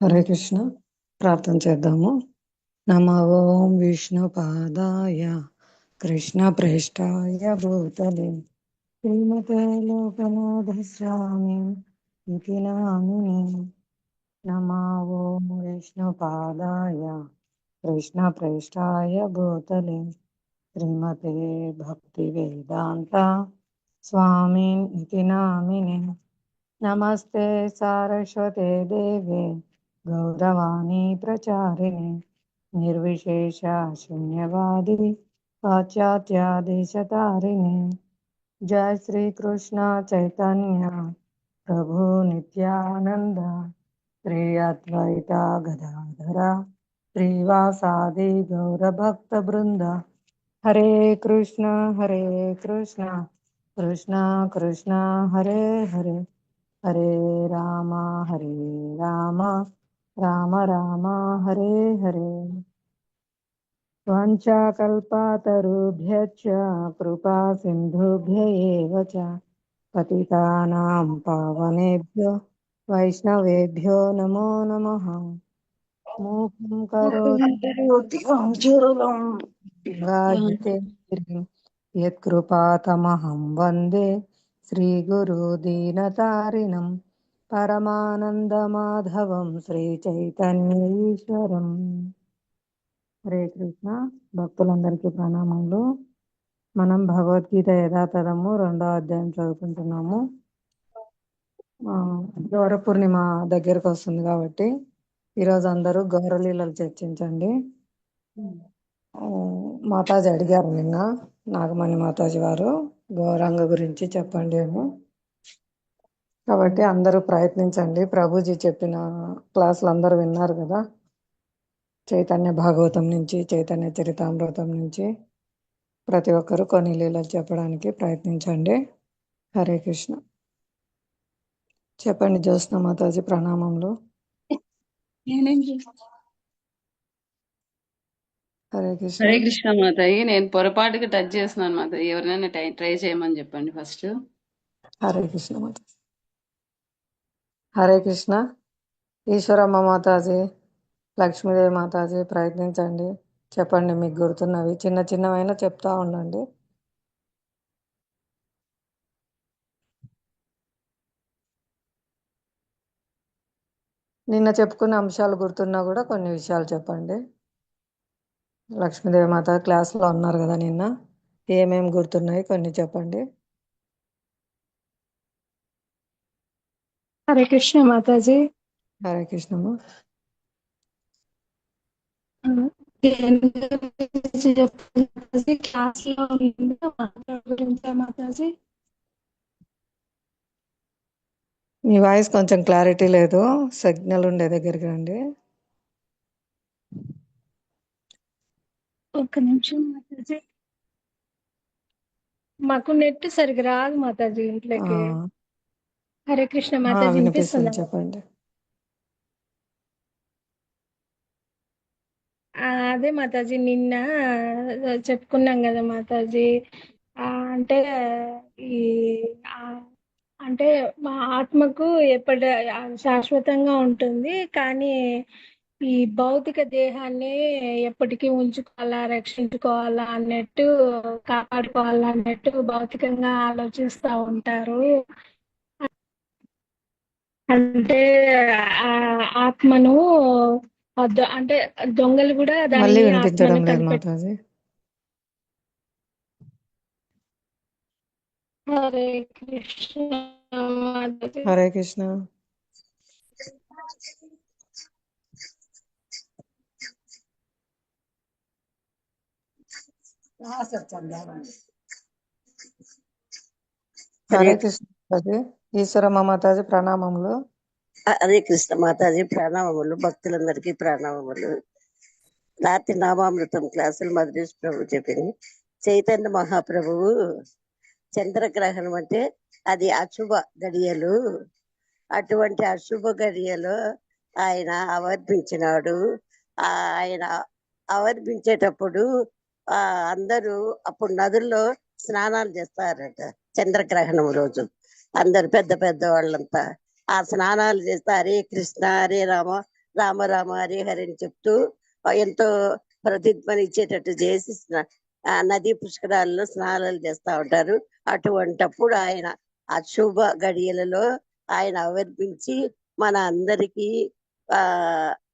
హరే కృష్ణ. ప్రార్థన చేద్దాము. నమ ఓం విష్ణుపాదాయ కృష్ణ ప్రేష్టాయ భూతలే శ్రీమతే లోకనాథస్వామి ఇతి నామినే. నమ ఓం విష్ణుపాదాయ కృష్ణ ప్రేష్టాయ భూతలే శ్రీమతే భక్తి వేదాంత స్వామి ఇతి నామినే. నమస్తే సారస్వతే దేవే గౌరవాణి ప్రచారిణి నిర్విశేష శూన్యవాది పాశ్చాత్యాదేశతారిణి. జయ శ్రీ కృష్ణ చైతన్య ప్రభు నిత్యానంద శ్రీ అద్వైత గదాధర శ్రీవాసాది గౌరభక్త బృంద. హరే కృష్ణ కృష్ణ కృష్ణ హరే హరే, హరే రామ రామ రామ హరే హరే. వాంఛాకల్పతరుభ్యశ్చ కృపా సింధుభ్య ఏవ చ పతితానాం పావనేభ్యో వైష్ణవేభ్యో నమో నమః. మూకం కరోతి యత్కృపాతమహం వందే శ్రీగురు దీనతారిణం పరమానందమాధవం శ్రీచైతన్య ఈశ్వరం. హరే కృష్ణ. భక్తులందరికీ ప్రణామములు. మనం భగవద్గీత యథాతథము 2వ అధ్యాయం చదువుకుంటున్నాము. గౌర పూర్ణిమ దగ్గరకు వస్తుంది కాబట్టి ఈరోజు అందరూ గౌరలీలలు చర్చించండి. మాతాజీ అడిగారు నిన్న, నాగమణి మాతాజీ వారు గౌరాంగ గురించి చెప్పండి అని. కాబట్టి అందరూ ప్రయత్నించండి. ప్రభుజీ చెప్పిన క్లాసులు అందరూ విన్నారు కదా, చైతన్య భాగవతం నుంచి, చైతన్య చరితామృతం నుంచి ప్రతి ఒక్కరూ కొన్ని లీలలు చెప్పడానికి ప్రయత్నించండి. హరే కృష్ణ. చెప్పండి జ్యోత్స్న మాతాజీ. ప్రణామములు. హరే కృష్ణ. హరే కృష్ణ మాతాయి. నేను పొరపాటుగా టచ్ చేస్తున్నాను మాతాయి. ఎవరినైనా ట్రై చేయమని చెప్పండి ఫస్ట్. హరే కృష్ణ మాతాజీ. హరే కృష్ణ. ఈశ్వరమ్మ మాతాజీ, లక్ష్మీదేవి మాతాజీ ప్రయత్నించండి. చెప్పండి మీకు గుర్తున్నవి, చిన్న చిన్నవైనా చెప్తా ఉండండి. నిన్న చెప్పుకున్న అంశాలు గుర్తున్నా కూడా కొన్ని విషయాలు చెప్పండి. లక్ష్మీదేవి మాత క్లాస్లో ఉన్నారు కదా నిన్న, ఏమేమి గుర్తున్నాయి కొన్ని చెప్పండి. హరే కృష్ణ మాతాజీ. హరే కృష్ణమ్మ. మాతాజీ మీ వాయిస్ కొంచెం క్లారిటీ లేదు, సిగ్నల్ ఉండే దగ్గరికి రండి. ఒక్క నిమిషం మాతాజీ, మాకు నెట్ సరిగ్గా రాదు మాతాజీ ఇంట్లోకి. హరే కృష్ణ మాతాజీ. వినిపిస్తుంది, చెప్పండి. అదే మాతాజీ నిన్న చెప్పుకున్నాం కదా మాతాజీ. అంటే ఈ అంటే మా ఆత్మకు ఎప్పటి శాశ్వతంగా ఉంటుంది, కానీ ఈ భౌతిక దేహాన్ని ఎప్పటికీ ఉంచుకోవాలా, రక్షించుకోవాలా అన్నట్టు, కాపాడుకోవాలా అన్నట్టు భౌతికంగా ఆలోచిస్తూ ఉంటారు. అంటే ఆ ఆత్మను అంటే దొంగలు కూడా మళ్ళీ దాన్ని వినిపించడం ఆత్మను లేదు మాతాజీ. హరే కృష్ణ మాతాజీ. హరే కృష్ణ. హరే కృష్ణ మాతాజీ. ఈశ్వరమ్మ మాతాజీ ప్రణామములు. హరే కృష్ణ మాతాజీ. ప్రణామములు. భక్తులందరికీ ప్రణామములు. రాత్రి నామామృతం క్లాసులు మధురేష్ ప్రభు చెప్పింది. చైతన్య మహాప్రభువు చంద్రగ్రహణం అంటే అది అశుభ గడియలు, అటువంటి అశుభ గడియలో ఆయన ఆవర్భించినాడు. ఆయన ఆవర్భించేటప్పుడు అందరూ అప్పుడు నదుల్లో స్నానాలు చేస్తారట. చంద్రగ్రహణం రోజు అందరు పెద్ద పెద్ద వాళ్ళంతా ఆ స్నానాలు చేస్తే హరే కృష్ణ హరే రామ రామ రామ హరి హరి అని చెప్తూ ఎంతో ప్రతిధ్వని ఇచ్చేటట్టు చేసి నదీ పుష్కరాల్లో స్నానాలు చేస్తా ఉంటారు. అటువంటప్పుడు ఆయన అశుభ గడియలలో ఆయన ఆవిర్భించి మన అందరికీ ఆ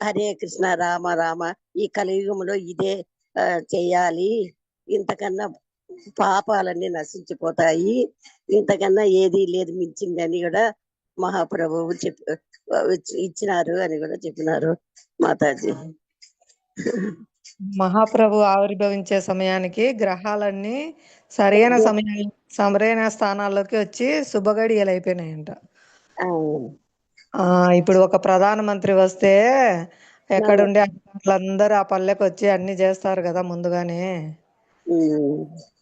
హరే కృష్ణ రామ రామ ఈ కలియుగంలో ఇదే చెయ్యాలి, ఇంతకన్నా పాపాలన్నీ నశించిపోతాయి, ఇంతకన్నా ఏది లేదు మించిందని కూడా మహాప్రభువు ఇచ్చినారు అని కూడా చెప్పినారు మాతాజీ. మహాప్రభు ఆవిర్భవించే సమయానికి గ్రహాలన్నీ సరైన స్థానాల్లోకి వచ్చి శుభగడియలు అయిపోయినాయంట. ఇప్పుడు ఒక ప్రధానమంత్రి వస్తే ఎక్కడుండే అధికారులందరూ ఆ పల్లెకి వచ్చి అన్ని చేస్తారు కదా ముందుగానే.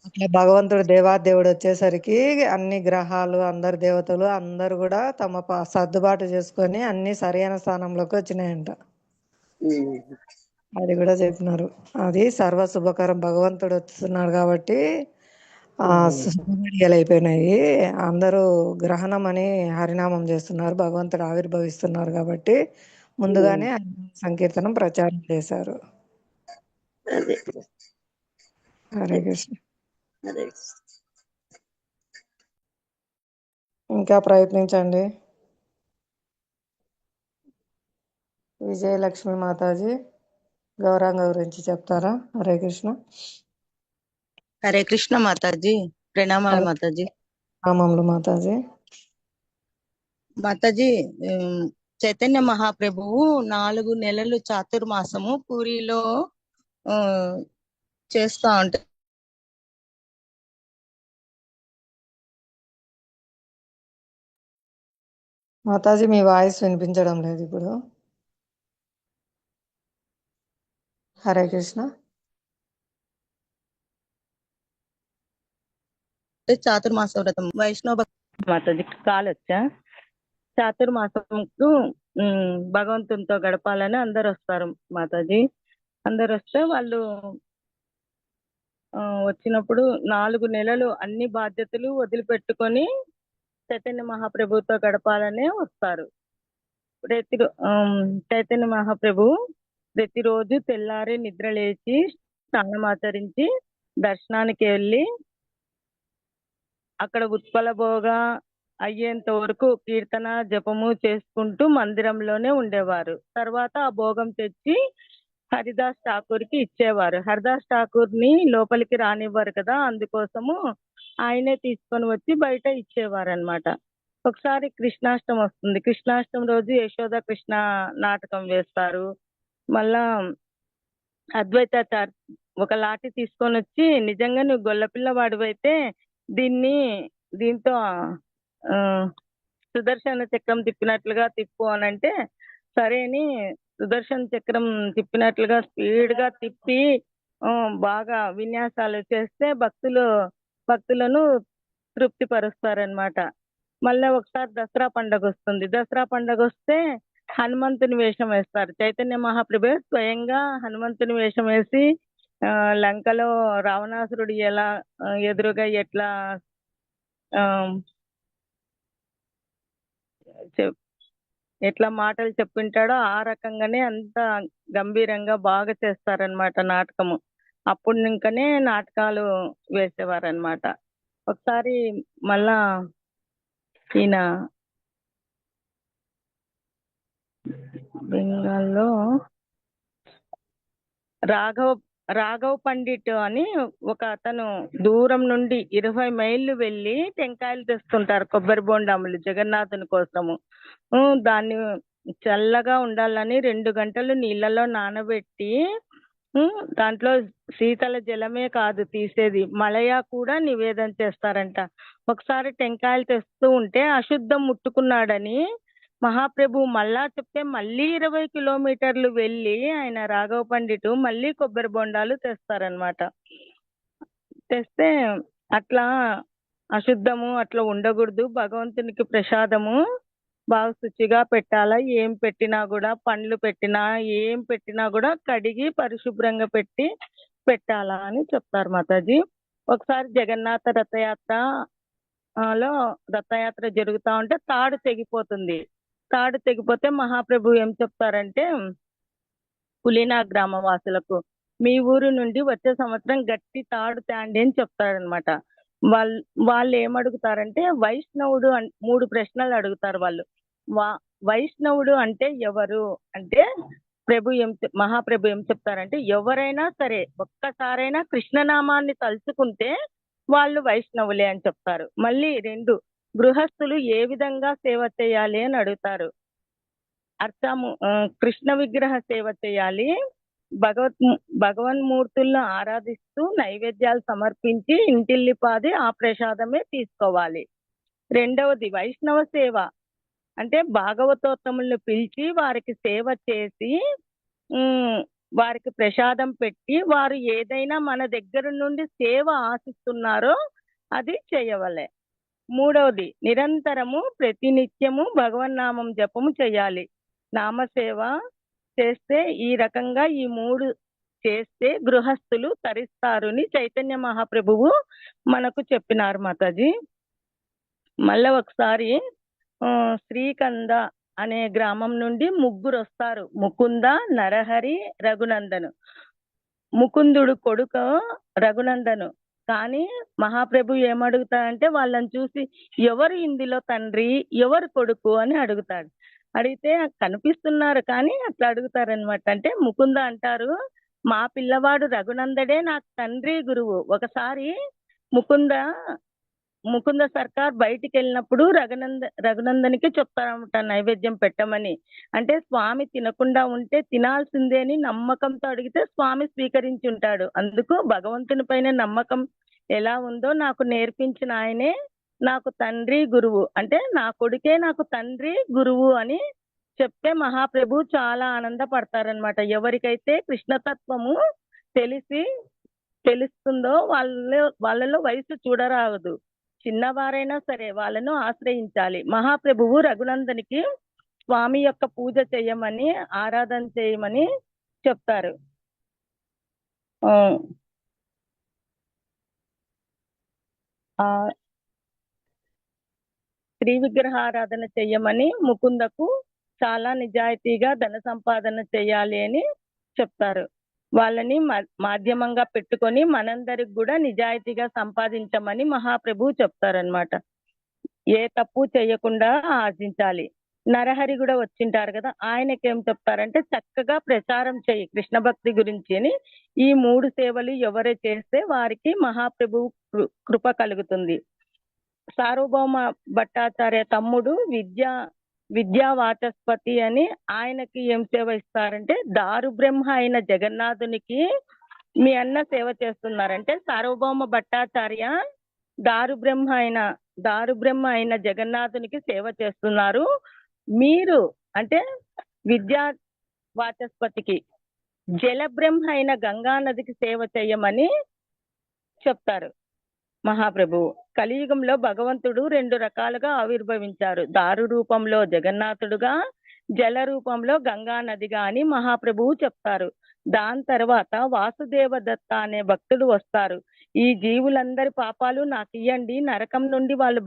అట్లా భగవంతుడు దేవాదేవుడు వచ్చేసరికి అన్ని గ్రహాలు అందరు దేవతలు అందరు కూడా తమ సర్దుబాటు చేసుకొని అన్ని సరైన స్థానంలోకి వచ్చినాయంట. అది కూడా చెప్పినారు. అది సర్వ శుభకరం, భగవంతుడు వస్తున్నాడు కాబట్టి శుభగడియలు అయిపోయినాయి. అందరూ గ్రహణం అని హరినామం చేస్తున్నారు, భగవంతుడు ఆవిర్భవిస్తున్నారు కాబట్టి ముందుగానే సంకీర్తనం ప్రచారం చేశారు. హరే కృష్ణ. ఇంకా ప్రయత్నించండి. విజయలక్ష్మి మాతాజీ గౌరాంగ గురించి చెప్తారా? హరే కృష్ణ. హరే కృష్ణ మాతాజీ. ప్రణామాలు మాతాజీ. నామములు మాతాజీ. మాతాజీ, చైతన్య మహాప్రభువు 4 నెలలు చాతుర్మాసము పూరిలో చేస్తా ఉంటారు. మాతాజీ మీ వాయిస్ వినిపించడం లేదు ఇప్పుడు. హరే కృష్ణ. చాతుర్మాస వ్రతం వైష్ణవ భక్తి మాతాజీ కాలొచ్చా. చాతుర్మాసంకు భగవంతునితో గడపాలని అందరు వస్తారు మాతాజీ. అందరు వస్తే వాళ్ళు వచ్చినప్పుడు 4 నెలలు అన్ని బాధ్యతలు వదిలిపెట్టుకొని చైతన్య మహాప్రభుతో గడపాలనే వస్తారు. చైతన్య మహాప్రభు ప్రతిరోజు తెల్లారి నిద్ర లేచి స్నానమాచరించి దర్శనానికి వెళ్ళి అక్కడ ఉత్పల భోగ అయ్యేంత వరకు కీర్తన జపము చేసుకుంటూ మందిరంలోనే ఉండేవారు. తర్వాత ఆ భోగం తెచ్చి హరిదాస్ ఠాకూర్ కి ఇచ్చేవారు. హరిదాస్ ఠాకూర్ ని లోపలికి రానివ్వరు కదా, అందుకోసము ఆయనే తీసుకొని వచ్చి బయట ఇచ్చేవారు అనమాట. ఒకసారి కృష్ణాష్టమి వస్తుంది. కృష్ణాష్టమి రోజు యశోద కృష్ణ నాటకం వేస్తారు. మళ్ళా అద్వైతాచార్ ఒక లాఠీ తీసుకొని వచ్చి, నిజంగా నువ్వు గొల్లపిల్లవాడివైతే దీంతో సుదర్శన చక్రం తిప్పినట్లుగా తిప్పు అనంటే సరే అని సుదర్శన చక్రం తిప్పినట్లుగా స్పీడ్ గా తిప్పి బాగా విన్యాసాలు చేస్తే భక్తులను తృప్తి పరుస్తారనమాట. మళ్ళీ ఒకసారి దసరా పండుగ వస్తుంది. దసరా పండుగ వస్తే హనుమంతుని వేషం వేస్తారు. చైతన్య మహాప్రభు స్వయంగా హనుమంతుని వేషం వేసి లంకలో రావణాసురుడు ఎదురుగా ఎట్లా మాటలు చెప్పింటాడో ఆ రకంగానే అంత గంభీరంగా బాగా చేస్తారనమాట నాటకము. అప్పుడు ఇంకనే నాటకాలు వేసేవారనమాట. ఒకసారి మళ్ళా ఈయన బెంగాల్లో రాఘవ్ పండిట్ అని ఒక అతను దూరం నుండి 20 మైళ్ళు వెళ్ళి టెంకాయలు తెస్తుంటారు, కొబ్బరి బొండాములు జగన్నాథుని కోసము. దాన్ని చల్లగా ఉండాలని 2 గంటలు నీళ్ళలో నానబెట్టి దాంట్లో శీతల జలమే కాదు తీసేది, మలయా కూడా నివేదన చేస్తారంట. ఒకసారి టెంకాయలు తెస్తూ ఉంటే అశుద్ధం ముట్టుకున్నాడని మహాప్రభు మళ్ళా చెప్తే మళ్ళీ 20 కిలోమీటర్లు వెళ్ళి ఆయన రాఘవ పండిటు మళ్ళీ కొబ్బరి బొండాలు తెస్తారనమాట. తెస్తే అట్లా అశుద్ధము అట్లా ఉండకూడదు, భగవంతునికి ప్రసాదము బాగా శుచిగా పెట్టాలా, ఏం పెట్టినా కూడా పండ్లు పెట్టినా ఏం పెట్టినా కూడా కడిగి పరిశుభ్రంగా పెట్టాలా అని చెప్తారు మాతాజీ. ఒకసారి జగన్నాథ రథయాత్ర జరుగుతా ఉంటే తాడు తెగిపోతుంది. తాడు తెగిపోతే మహాప్రభు ఏం చెప్తారంటే పులినా గ్రామ వాసులకు మీ ఊరు నుండి వచ్చే సంవత్సరం గట్టి తాడు తేండి అని చెప్తారనమాట. వాళ్ళు ఏమడుగుతారంటే వైష్ణవుడు 3 ప్రశ్నలు అడుగుతారు వాళ్ళు. వైష్ణవుడు అంటే ఎవరు అంటే మహాప్రభు ఏం చెప్తారంటే ఎవరైనా సరే ఒక్కసారైనా కృష్ణనామాన్ని తలుచుకుంటే వాళ్ళు వైష్ణవులే అని చెప్తారు. మళ్ళీ 2 గృహస్థులు ఏ విధంగా సేవ చేయాలి అని అడుగుతారు. కృష్ణ విగ్రహ సేవ చేయాలి, భగవన్మూర్తులను ఆరాధిస్తూ నైవేద్యాలు సమర్పించి ఇంటిల్లిపాది ఆ ప్రసాదమే తీసుకోవాలి. 2వది వైష్ణవ సేవ అంటే భాగవతోత్తములను పిలిచి వారికి సేవ చేసి వారికి ప్రసాదం పెట్టి వారు ఏదైనా మన దగ్గర నుండి సేవ ఆశిస్తున్నారో అది చేయవలే. 3వది నిరంతరము ప్రతినిత్యము భగవన్నామం జపము చేయాలి. నామసేవ చేస్తే ఈ రకంగా ఈ 3 చేస్తే గృహస్థులు తరిస్తారని చైతన్య మహాప్రభువు మనకు చెప్పినారు మాతాజీ. మళ్ళీ ఒకసారి శ్రీకంద అనే గ్రామం నుండి 3 వస్తారు. ముకుంద, నరహరి, రఘునందను. ముకుందుడు కొడుకు రఘునందను. కానీ మహాప్రభు ఏమడుగుతాడంటే వాళ్ళని చూసి ఎవరు ఇందులో తండ్రి ఎవరు కొడుకు అని అడుగుతాడు. అడిగితే కనిపిస్తున్నారు కానీ అట్లా అడుగుతారనమాట. అంటే ముకుంద అంటారు మా పిల్లవాడు రఘునందడే నాకు తండ్రి గురువు. ఒకసారి ముకుంద సర్కార్ బయటికి వెళ్ళినప్పుడు రఘునందనికి చెప్తారన్నమాట నైవేద్యం పెట్టమని. అంటే స్వామి తినకుండా ఉంటే తినాల్సిందే అని నమ్మకంతో అడిగితే స్వామి స్వీకరించి ఉంటాడు. అందుకు భగవంతుని పైన నమ్మకం ఎలా ఉందో నాకు నేర్పించిన ఆయనే నాకు తండ్రి గురువు, అంటే నా కొడుకే నాకు తండ్రి గురువు అని చెప్తే మహాప్రభు చాలా ఆనందపడతారనమాట. ఎవరికైతే కృష్ణతత్వము తెలుస్తుందో వాళ్ళలో వయసు చూడరాదు. చిన్నవారైనా సరే వాళ్ళను ఆశ్రయించాలి. మహాప్రభువు రఘునందనికి స్వామి యొక్క పూజ చేయమని ఆరాధన చేయమని చెప్తారు. శ్రీ విగ్రహారాధన చెయ్యమని ముకుందకు చాలా నిజాయితీగా ధన సంపాదన చేయాలి అని చెప్తారు. వాళ్ళని మాధ్యమంగా పెట్టుకొని మనందరికి కూడా నిజాయితీగా సంపాదించమని మహాప్రభు చెప్తారనమాట. ఏ తప్పు చేయకుండా ఆర్జించాలి. నరహరి కూడా వచ్చింటారు కదా, ఆయనకి ఏం చెప్తారంటే చక్కగా ప్రచారం చేయి కృష్ణ భక్తి గురించి అని. ఈ 3 సేవలు ఎవరు చేస్తే వారికి మహాప్రభు కృప కలుగుతుంది. సార్వభౌమ భట్టాచార్య తమ్ముడు విద్యా వాచస్పతి అని ఆయనకి ఏం సేవ ఇస్తారంటే దారు బ్రహ్మ అయిన జగన్నాథునికి మీ అన్న సేవ చేస్తున్నారంటే సార్వభౌమ భట్టాచార్య దారు బ్రహ్మ అయిన జగన్నాథునికి సేవ చేస్తున్నారు. మీరు అంటే విద్యా వాచస్పతికి జల బ్రహ్మ అయిన గంగా నదికి సేవ చేయమని చెప్తారు మహాప్రభు. కలియుగంలో భగవంతుడు 2 రకాలుగా ఆవిర్భవించారు. దారు రూపంలో జగన్నాథుడుగా, జల రూపంలో గంగా నదిగా అని మహాప్రభువు చెప్తారు. దాని తర్వాత వాసుదేవ దత్త అనే భక్తుడు వస్తారు. ఈ జీవులందరి పాపాలు నాకు ఇయ్యండి, నరకం నుండి వాళ్ళు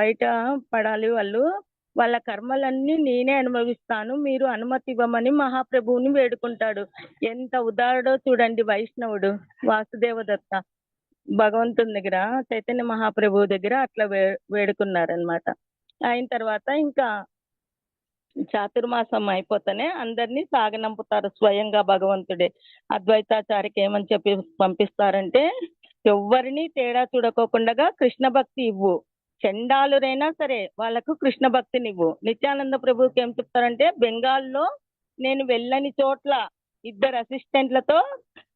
బయటపడాలి, వాళ్ళ కర్మలన్నీ నేనే అనుభవిస్తాను, మీరు అనుమతి ఇవ్వమని మహాప్రభువుని వేడుకుంటాడు. ఎంత ఉదారుడో చూడండి వైష్ణవుడు వాసుదేవ దత్త. భగవంతుని దగ్గర చైతన్య మహాప్రభువు దగ్గర అట్లా వేడుకున్నారనమాట. అయిన తర్వాత ఇంకా చాతుర్మాసం అయిపోతేనే అందరినీ సాగనంపుతారు స్వయంగా భగవంతుడే. అద్వైతాచారికి ఏమని చెప్పి పంపిస్తారంటే ఎవరిని తేడా చూడకోకుండా కృష్ణ భక్తి ఇవ్వు, చండాలురైనా సరే వాళ్ళకు కృష్ణ భక్తిని ఇవ్వు. నిత్యానంద ప్రభుకి ఏం చెప్తారంటే బెంగాల్లో నేను వెళ్ళని చోట్ల 2 అసిస్టెంట్లతో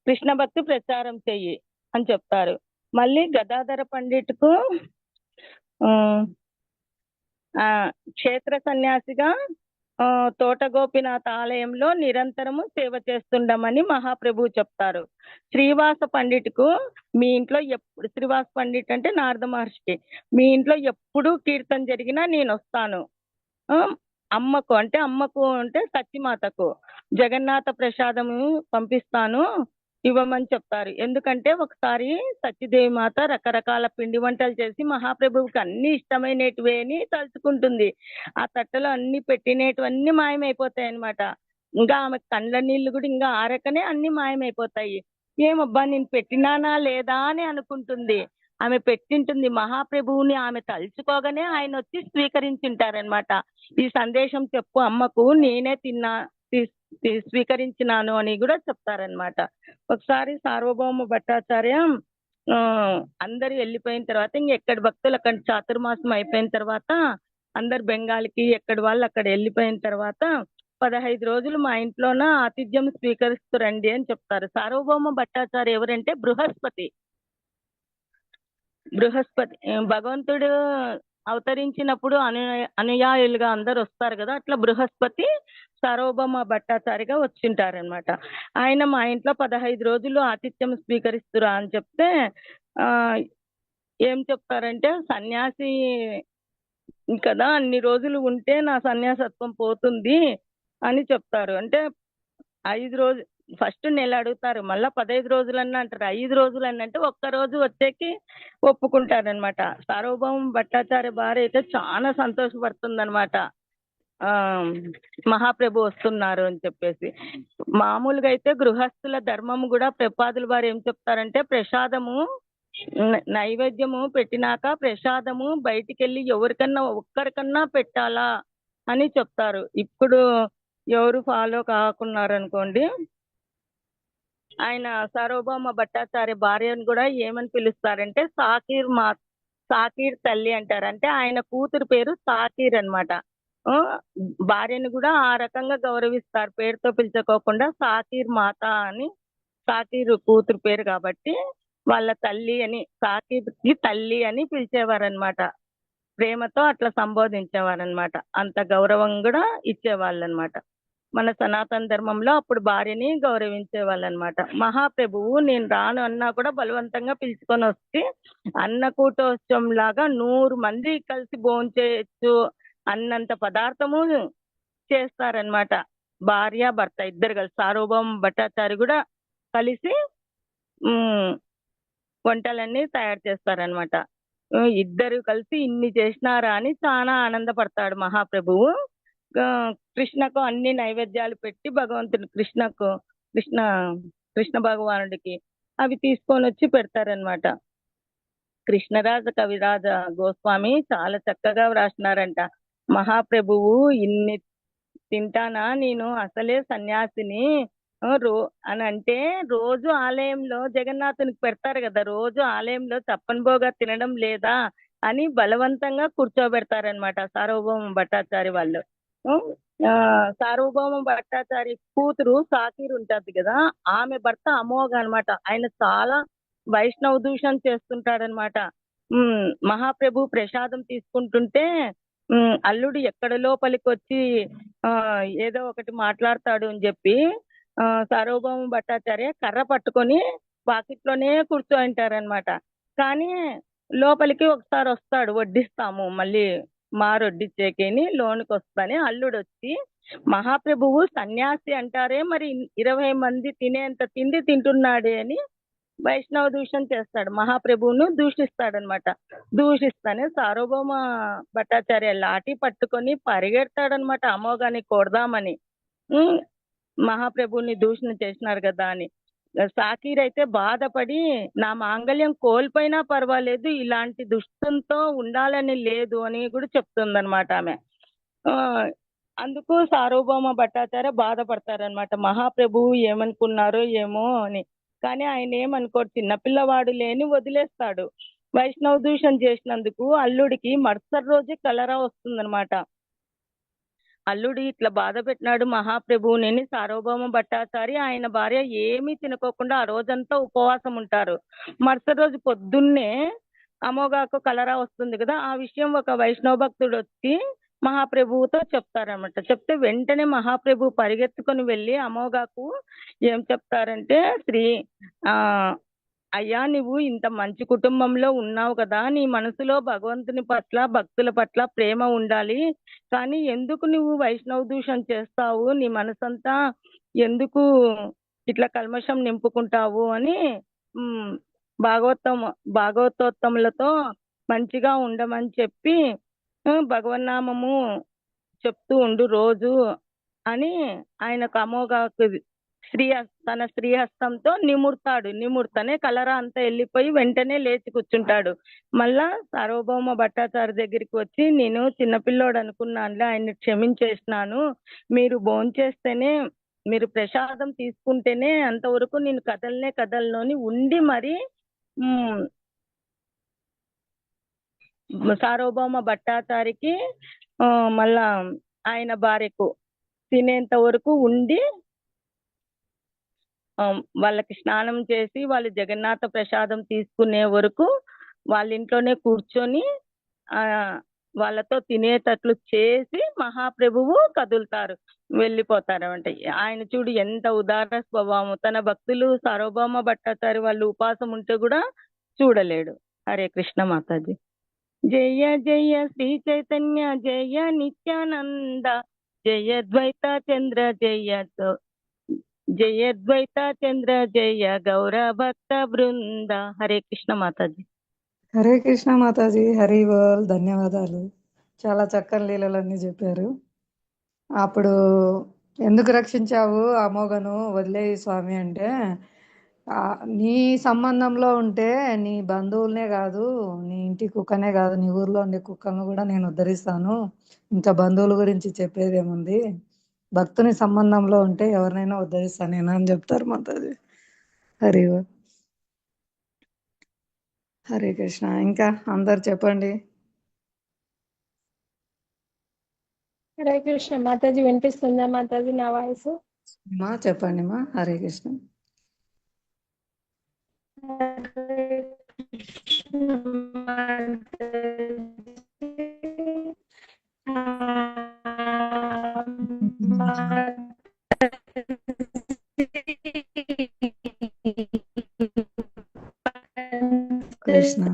కృష్ణ భక్తి ప్రచారం చెయ్యి అని చెప్తారు. మళ్ళీ గదాధర పండిట్కు క్షేత్ర సన్యాసిగా తోట గోపినాథ్ ఆలయంలో నిరంతరము సేవ చేస్తుండమని మహాప్రభు చెప్తారు. శ్రీవాస పండిట్కు మీ ఇంట్లో ఎప్పుడు, శ్రీవాస పండిట్ అంటే నారద మహర్షికి, మీ ఇంట్లో ఎప్పుడు కీర్తన జరిగినా నేను వస్తాను. అమ్మకు అంటే సత్యమాతకు జగన్నాథ ప్రసాదము పంపిస్తాను, ఇవ్వమని చెప్తారు. ఎందుకంటే ఒకసారి సత్యదేవి మాత రకరకాల పిండి వంటలు చేసి మహాప్రభువుకి అన్ని ఇష్టమైనటివి అని తలుచుకుంటుంది. ఆ తట్టలో అన్ని పెట్టినటువన్నీ మాయమైపోతాయి అన్నమాట. ఇంకా ఆమె కండ్ల నీళ్లు కూడా ఇంకా ఆరకనే అన్ని మాయమైపోతాయి. ఏమబ్బా నేను పెట్టినానా లేదా అని అనుకుంటుంది. ఆమె పెట్టింటుంది. మహాప్రభువుని ఆమె తలుచుకోగానే ఆయన వచ్చి స్వీకరించుంటారనమాట. ఈ సందేశం చెప్పు అమ్మకు, నేనే స్వీకరించినాను అని కూడా చెప్తారనమాట. ఒకసారి సార్వభౌమ భట్టాచార్య అందరు వెళ్ళిపోయిన తర్వాత ఎక్కడి భక్తులు అక్కడ చాతుర్మాసం అయిపోయిన తర్వాత అందరు బెంగాల్కి ఎక్కడి వాళ్ళు అక్కడ వెళ్ళిపోయిన తర్వాత 15 రోజులు మా ఇంట్లోన ఆతిథ్యం స్వీకరిస్తురండి అని చెప్తారు. సార్వభౌమ భట్టాచార్య ఎవరంటే బృహస్పతి భగవంతుడు అవతరించినప్పుడు అనుయాయులుగా అందరు వస్తారు కదా, అట్లా బృహస్పతి సార్వభౌమ భట్టాచారిగా వచ్చింటారనమాట. ఆయన మా ఇంట్లో 15 రోజులు ఆతిథ్యం స్వీకరిస్తురా అని చెప్తే ఏం చెప్తారంటే, సన్యాసి కదా అన్ని రోజులు ఉంటే నా సన్యాసత్వం పోతుంది అని చెప్తారు. అంటే 5 రోజులు ఫస్ట్ నెల అడుగుతారు, మళ్ళా 15 రోజులన్నా అంటారు. 5 రోజులన్నా అంటే ఒక్క రోజు వచ్చేకి ఒప్పుకుంటారనమాట. సార్వభౌమ భట్టాచార్య భార్య అయితే చాలా సంతోషపడుతుందన్నమాట, మహాప్రభు వస్తున్నారు అని చెప్పేసి. మామూలుగా అయితే గృహస్థుల ధర్మం కూడా ప్రపాదుల వారు ఏం చెప్తారంటే, ప్రసాదము నైవేద్యము పెట్టినాక ప్రసాదము బయటికి వెళ్ళి ఎవరికన్నా ఒక్కరికన్నా పెట్టాలా అని చెప్తారు. ఇప్పుడు ఎవరు ఫాలో కాకున్నారనుకోండి, ఆయన సార్వభౌమ భట్టాచార్య భార్యను కూడా ఏమని పిలుస్తారంటే సాకీర్ తల్లి అంటారు. అంటే ఆయన కూతురు పేరు సాకీర్ అన్నమాట. భార్యను కూడా ఆ రకంగా గౌరవిస్తారు, పేరుతో పిలుచుకోకుండా సాకీర్ మాత అని. సాకీర్ కూతురు పేరు కాబట్టి వాళ్ళ తల్లి అని, సాకీర్కి తల్లి అని పిలిచేవారనమాట. ప్రేమతో అట్లా సంబోధించేవారనమాట. అంత గౌరవం కూడా ఇచ్చేవాళ్ళు అనమాట. మన సనాతన ధర్మంలో అప్పుడు భార్యని గౌరవించే వాళ్ళు అనమాట. మహాప్రభువు నేను రాను అన్నా కూడా బలవంతంగా పిలుచుకొని వస్తే అన్నకూటోత్సవం లాగా 100 మంది కలిసి భోంచేయచ్చు అన్నంత పదార్థము చేస్తారనమాట. భార్య భర్త ఇద్దరు కలిసి, సార్వభౌమ భట్టాచారి కూడా కలిసి వంటలన్నీ తయారు చేస్తారనమాట. ఇద్దరు కలిసి ఇన్ని చేసినారా అని చాలా ఆనందపడతాడు మహాప్రభువు. కృష్ణకు అన్ని నైవేద్యాలు పెట్టి భగవంతుడు కృష్ణ భగవానుడికి అవి తీసుకొని వచ్చి పెడతారనమాట. కృష్ణరాజ కవిరాజ గోస్వామి చాలా చక్కగా వ్రాసినారంట. మహాప్రభువు ఇన్ని తింటానా, నేను అసలే సన్యాసిని అని అంటే, రోజు ఆలయంలో జగన్నాథునికి పెడతారు కదా, రోజు ఆలయంలో చప్పన్బోగా తినడం లేదా అని బలవంతంగా కూర్చోబెడతారనమాట సార్వభౌమ భట్టాచారి వాళ్ళు. సార్వభౌమ భట్టాచారి కూతురు సాకీర్ ఉంటది కదా, ఆమె భర్త అమోఘ అనమాట. ఆయన చాలా వైష్ణవ దూషణ చేస్తుంటాడనమాట. మహాప్రభు ప్రసాదం తీసుకుంటుంటే అల్లుడు ఎక్కడ లోపలికి వచ్చి ఏదో ఒకటి మాట్లాడతాడు అని చెప్పి సార్వభౌమ భట్టాచార్య కర్ర పట్టుకొని వాకిట్లోనే కూర్చోంటారనమాట. కానీ లోపలికి ఒకసారి వస్తాడు, వడ్డిస్తాము మళ్ళీ మారొడ్డిచ్చేకేని లోనికి వస్తానే అల్లుడు వచ్చి, మహాప్రభువు సన్యాసి అంటారే, మరి 20 మంది తినేంత తిండి తింటున్నాడే అని వైష్ణవ దూషణ చేస్తాడు. మహాప్రభువును దూషిస్తాడనమాట. దూషిస్తానే సార్వభౌమ భట్టాచార్య లాఠీ పట్టుకొని పరిగెడతాడనమాట అమోఘాన్ని కొడదామని. మహాప్రభువుని దూషణ చేసినారు కదా అని. సాకీర్ అయితే బాధపడి, నా మాంగళ్యం కోల్పోయినా పర్వాలేదు, ఇలాంటి దుష్టంతో ఉండాలని లేదు అని కూడా చెప్తుందనమాట ఆమె. అందుకు సార్వభౌమ భట్టాచార్య బాధపడతారనమాట, మహాప్రభువు ఏమనుకున్నారో ఏమో అని. కానీ ఆయన ఏమనుకోడు, చిన్నపిల్లవాడు లేని వదిలేస్తాడు. వైష్ణవ దూషణ చేసినందుకు అల్లుడికి మరుసటి రోజే కలరా వస్తుందనమాట. అల్లుడు ఇట్లా బాధ పెట్టినాడు మహాప్రభువుని సార్వభౌమ భట్టాచారి ఆయన భార్య ఏమీ తినుకోకుండా ఆ రోజంతా ఉపవాసం ఉంటారు. మరుసటి రోజు పొద్దున్నే అమోఘకు కలరా వస్తుంది కదా, ఆ విషయం ఒక వైష్ణవ భక్తుడు వచ్చి మహాప్రభువుతో చెప్తారనమాట. చెప్తే వెంటనే మహాప్రభు పరిగెత్తుకొని వెళ్ళి అమోఘకు ఏం చెప్తారంటే, అయ్యా నువ్వు ఇంత మంచి కుటుంబంలో ఉన్నావు కదా, నీ మనసులో భగవంతుని పట్ల భక్తుల పట్ల ప్రేమ ఉండాలి, కానీ ఎందుకు నువ్వు వైష్ణవ దూషణ చేస్తావు, నీ మనసంతా ఎందుకు ఇట్లా కల్మషం నింపుకుంటావు అని ఉమ్, భాగవతోత్తములతో మంచిగా ఉండమని చెప్పి భగవన్నామము చెప్తూ ఉండు రోజు అని ఆయనకు అమోఘ తన శ్రీహస్తంతో నిముర్తనే కలరా అంతా వెళ్ళిపోయి వెంటనే లేచి కూర్చుంటాడు. మళ్ళా సార్వభౌమ భట్టాచార్య దగ్గరికి వచ్చి, నేను చిన్నపిల్లోడు అనుకున్నానులే, ఆయన్ని క్షమించేసినాను, మీరు భోంచేస్తేనే, మీరు ప్రసాదం తీసుకుంటేనే అంతవరకు నేను కదలనని ఉండి మరి సార్వభౌమ భట్టాచారికి మళ్ళా ఆయన భార్యకు తినేంత వరకు ఉండి వాళ్ళకి స్నానం చేసి వాళ్ళు జగన్నాథ ప్రసాదం తీసుకునే వరకు వాళ్ళ ఇంట్లోనే కూర్చొని వాళ్ళతో తినేటట్లు చేసి మహాప్రభువు కదులుతారు, వెళ్ళిపోతారు. అంటే ఆయన చూడు ఎంత ఉదార స్వభావం. తన భక్తులు సార్వభౌమ భట్టాచారి వాళ్ళు ఉపాసం ఉంటే కూడా చూడలేడు. హరే కృష్ణ మాతాజీ. జయ జయ శ్రీ చైతన్య జయ నిత్యానంద జయ ద్వైత చంద్ర జయ ద్వైత చంద్ర జయ గౌర భక్త బృంద. హరే కృష్ణ మాతాజీ. హరే కృష్ణ మాతాజీ. హరి బోల్. ధన్యవాదాలు. చాలా చక్కని లీలలన్నీ చెప్పారు. అప్పుడు ఎందుకు రక్షించావు అమోఘను, వదిలేయి స్వామి అంటే, నీ సంబంధంలో ఉంటే నీ బంధువులనే కాదు, నీ ఇంటి కుక్కనే కాదు, నీ ఊర్లో ఉండే కుక్కలను కూడా నేను ఉద్ధరిస్తాను. ఇంకా బంధువుల గురించి చెప్పేది ఏముంది, భక్తుని సంబంధంలో ఉంటే ఎవరినైనా ఉద్ధరిస్తాను నేను అని చెప్తారు మాతాజీ. హరి బోల్. హరే కృష్ణ. ఇంకా అందరు చెప్పండి. హరే కృష్ణ మాతాజీ. వినిపిస్తుందా మాతాజీ నా వాయిస్? మా చెప్పండి మా. హరే కృష్ణ. హరే కృష్ణ కృష్ణ.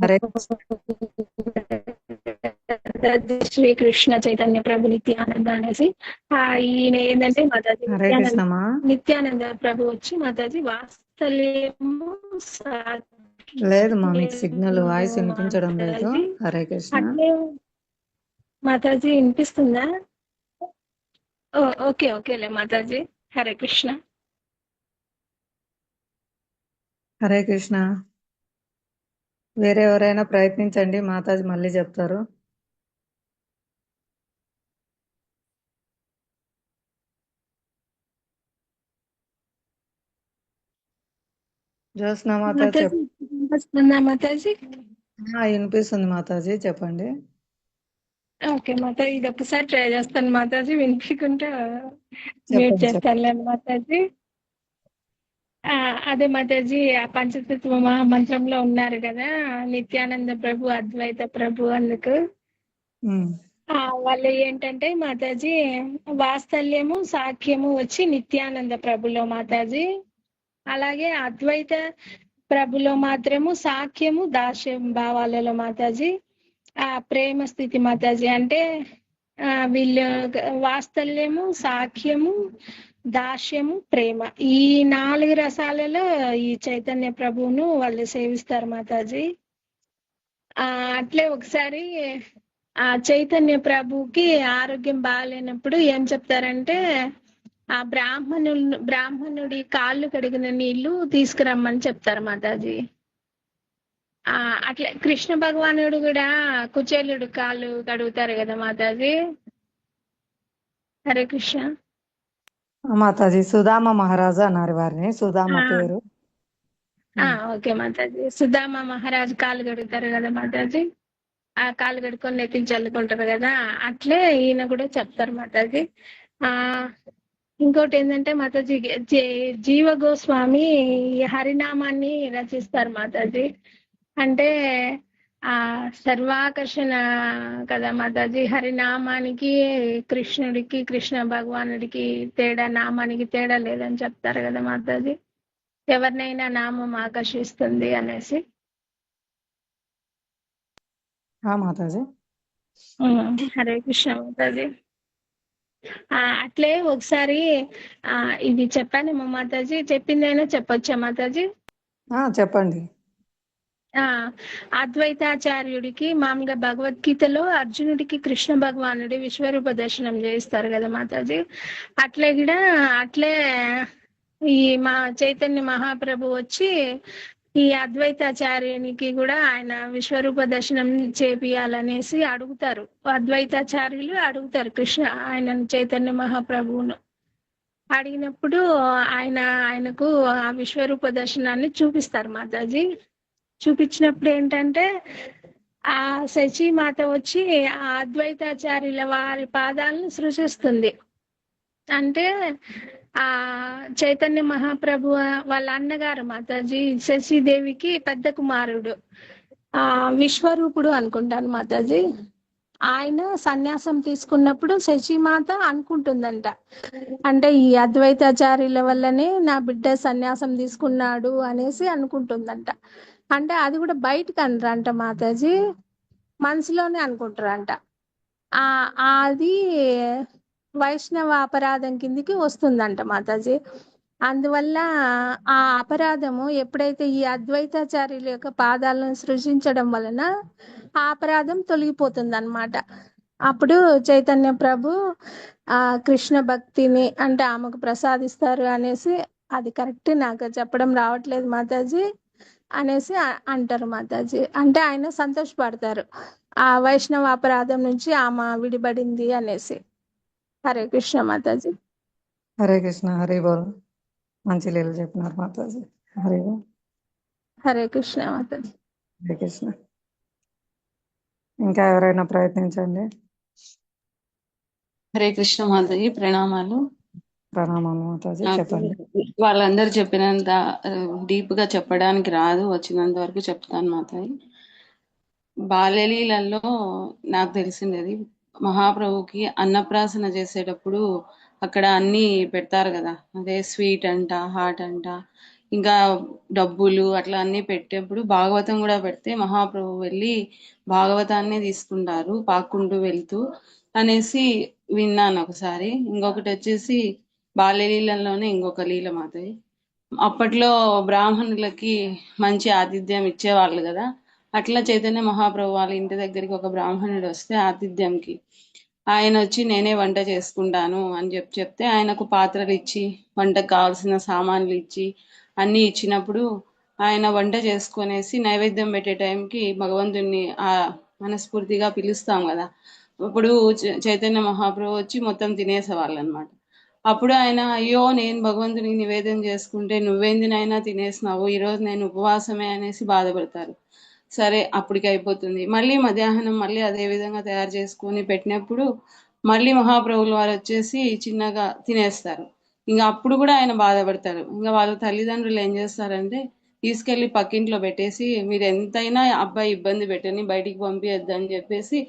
హరే కృష్ణ. శ్రీకృష్ణ చైతన్య ప్రభు నిత్యానంద అనేసి ఈయన ఏంటంటే మాతాజీ హరే కృష్ణమా. నిత్యానంద ప్రభు వచ్చి మాతాజీ వాత్సల్యము లేదు మా, మీకు సిగ్నల్ వాయిస్ వినిపించడం లేదు. హరే కృష్ణ. అట్లే మాతాజీ వినిపిస్తుందా? ఓకే ఓకేలే మాతాజీ. హరే కృష్ణ. హరే కృష్ణ. వేరే ఎవరైనా ప్రయత్నించండి, మాతాజీ మళ్ళీ చెప్తారు. జ్యోత్స్న మాతాజీ వినిపిస్తుందా మాతాజీ? వినిపిస్తుంది మాతాజీ, చెప్పండి. ఓకే మాతాజీ, ఇది ఒకసారి ట్రై చేస్తాను మాతాజీ, వినిపించుకుంటే మ్యూట్ చేస్తాను మాతాజీ. అదే మాతాజీ, ఆ పంచతత్వ మహామంత్రంలో ఉన్నారు కదా నిత్యానంద ప్రభు, అద్వైత ప్రభు, అందుకు వాళ్ళు ఏంటంటే మాతాజీ వాత్సల్యము సాఖ్యము వచ్చి నిత్యానంద ప్రభులో మాతాజీ, అలాగే అద్వైత ప్రభులో మాత్రము సాఖ్యము దాస్యం భావాలలో మాతాజీ ఆ ప్రేమ స్థితి మాతాజీ. అంటే వీళ్ళు వాత్సల్యము సాఖ్యము దాస్యము ప్రేమ, ఈ 4 రసాలలో ఈ చైతన్య ప్రభువును వాళ్ళు సేవిస్తారు మాతాజీ. అట్లే ఒకసారి ఆ చైతన్య ప్రభుకి ఆరోగ్యం బాగాలేనప్పుడు ఏం చెప్తారంటే, ఆ బ్రాహ్మణుడి కాళ్ళు కడిగిన నీళ్లు తీసుకురమ్మని చెప్తారు మాతాజీ. అట్లా కృష్ణ భగవానుడు కూడా కుచేలుడు కాళ్ళు కడుగుతారు కదా మాతాజీ. హరే కృష్ణ మాతాజీ. సుధామ మహారాజు అన్నారు వారిని, సుధామ పేరు. ఓకే మాతాజీ. సుధామ మహారాజు కాళ్ళు కడుగుతారు కదా మాతాజీ, ఆ కాళ్ళు కడుక్కొని నెత్తిని చల్లుకుంటారు కదా, అట్లే ఈయన కూడా చెప్తారు మాతాజీ. ఇంకోటి ఏంటంటే మాతాజీ, జీవ గోస్వామి హరినామాన్ని రచిస్తారు మాతాజీ. అంటే సర్వాకర్షణ కదా మాతాజీ. హరినామానికి కృష్ణుడికి, కృష్ణ భగవానుడికి తేడా, నామానికి తేడా లేదని చెప్తారు కదా మాతాజీ. ఎవరినైనా నామం ఆకర్షిస్తుంది అనేసి. మాతాజీ. హరే కృష్ణ మాతాజీ. అట్లే ఒకసారి ఇది చెప్పానేమో మాతాజీ, చెప్పిందైనా చెప్పొచ్చా మాతాజీ? చెప్పండి. అద్వైతాచార్యుడికి మామూలుగా భగవద్గీతలో అర్జునుడికి కృష్ణ భగవానుడి విశ్వరూప దర్శనం చేయిస్తారు కదా మాతాజీ. అట్లే కూడా అట్లే ఈ మా చైతన్య మహాప్రభు వచ్చి ఈ అద్వైతాచార్యునికి కూడా ఆయన విశ్వరూప దర్శనం చేపియాలనేసి అడుగుతారు. అద్వైతాచార్యులు అడుగుతారు ఆయన చైతన్య మహాప్రభువును. అడిగినప్పుడు ఆయనకు ఆ విశ్వరూప దర్శనాన్ని చూపిస్తారు మాతాజీ. చూపించినప్పుడు ఏంటంటే ఆ శచీమాత వచ్చి ఆ అద్వైతాచార్యుల వారి పాదాలను సృష్టిస్తుంది. అంటే ఆ చైతన్య మహాప్రభు వాళ్ళ అన్నగారు మాతాజీ శశిదేవికి పెద్ద కుమారుడు, విశ్వరూపుడు అనుకుంటాను మాతాజీ. ఆయన సన్యాసం తీసుకున్నప్పుడు శశిమాత అనుకుంటుందంట, అంటే ఈ అద్వైతాచార్యుల వల్లనే నా బిడ్డ సన్యాసం తీసుకున్నాడు అనేసి అనుకుంటుందంట. అంటే అది కూడా బయటకు అనరంట మాతాజీ, మనసులోనే అనుకుంటారంట. అది వైష్ణవ అపరాధం కిందికి వస్తుందంట మాతాజీ. అందువల్ల ఆ అపరాధము ఎప్పుడైతే ఈ అద్వైతాచార్యుల యొక్క పాదాలను సృష్టించడం వలన ఆ అపరాధం తొలగిపోతుంది అన్నమాట. అప్పుడు చైతన్య ప్రభు కృష్ణ భక్తిని అంటే ఆమెకు ప్రసాదిస్తారు అనేసి, అది కరెక్ట్ నాకు చెప్పడం రావట్లేదు మాతాజీ అనేసి అంటారు మాతాజీ. అంటే ఆయన సంతోషపడతారు ఆ వైష్ణవ అపరాధం నుంచి ఆమె విడిపడింది అనేసి. హరే కృష్ణ మాతాజీ. హరే కృష్ణ. హరి బోల్. మంచి లీలలు చెప్పినారు మాతాజీ. హరి బోల్. హరే కృష్ణ మాతాజీ. హరే కృష్ణ. ఇంకా ఎవరైనా ప్రయత్నించండి. హరే కృష్ణ మాతాజీ. ప్రణామాలు. ప్రణామాలు మాతాజీ. చెప్పండి. వాళ్ళందరూ చెప్పినంత డీప్ గా చెప్పడానికి రాదు, వచ్చినంత వరకు చెప్తాను మాతాజీ. బాల్యలీలలో నాకు తెలిసింది మహాప్రభుకి అన్నప్రాసన చేసేటప్పుడు అక్కడ అన్ని పెడతారు కదా, అదే స్వీట్ అంట, హాట్ అంట, ఇంకా డబ్బులు అట్లా అన్ని పెట్టేప్పుడు భాగవతం కూడా పెడితే మహాప్రభు వెళ్ళి భాగవతాన్ని తీసుకుంటారు పాక్కుంటూ వెళ్తూ అనేసి విన్నాను ఒకసారి. ఇంకొకటి వచ్చేసి బాల్యలీలలోనే ఇంకొక లీల మాతాయి. అప్పట్లో బ్రాహ్మణులకి మంచి ఆతిథ్యం ఇచ్చేవాళ్ళు కదా, అట్లా చైతన్య మహాప్రభు వాళ్ళ ఇంటి దగ్గరికి ఒక బ్రాహ్మణుడు వస్తే ఆతిథ్యంకి ఆయన వచ్చి నేనే వంట చేసుకుంటాను అని చెప్తే ఆయనకు పాత్రలు ఇచ్చి వంటకు కావాల్సిన సామాన్లు ఇచ్చి అన్ని ఇచ్చినప్పుడు ఆయన వంట చేసుకునేసి నైవేద్యం పెట్టే టైంకి భగవంతుణ్ణి మనస్ఫూర్తిగా పిలుస్తాం కదా, ఇప్పుడు చైతన్య మహాప్రభు వచ్చి మొత్తం తినేసేవాళ్ళు అనమాట. అప్పుడు ఆయన అయ్యో నేను భగవంతునికి నివేదన చేసుకుంటే నువ్వేంది నైనా తినేసినావు, ఈరోజు నేను ఉపవాసమే అనేసి బాధపడతారు. సరే అప్పటికి అయిపోతుంది. మళ్ళీ మధ్యాహ్నం మళ్ళీ అదే విధంగా తయారు చేసుకొని పెట్టినప్పుడు మళ్ళీ మహాప్రభులు వారు వచ్చేసి చిన్నగా తినేస్తారు. ఇంకా అప్పుడు కూడా ఆయన బాధపడతారు. ఇంకా వాళ్ళ తల్లిదండ్రులు ఏం చేస్తారంటే తీసుకెళ్లి పక్కింట్లో పెట్టేసి మీరు ఎంతైనా అబ్బాయి ఇబ్బంది పెట్టని బయటికి పంపించద్దని చెప్పేసి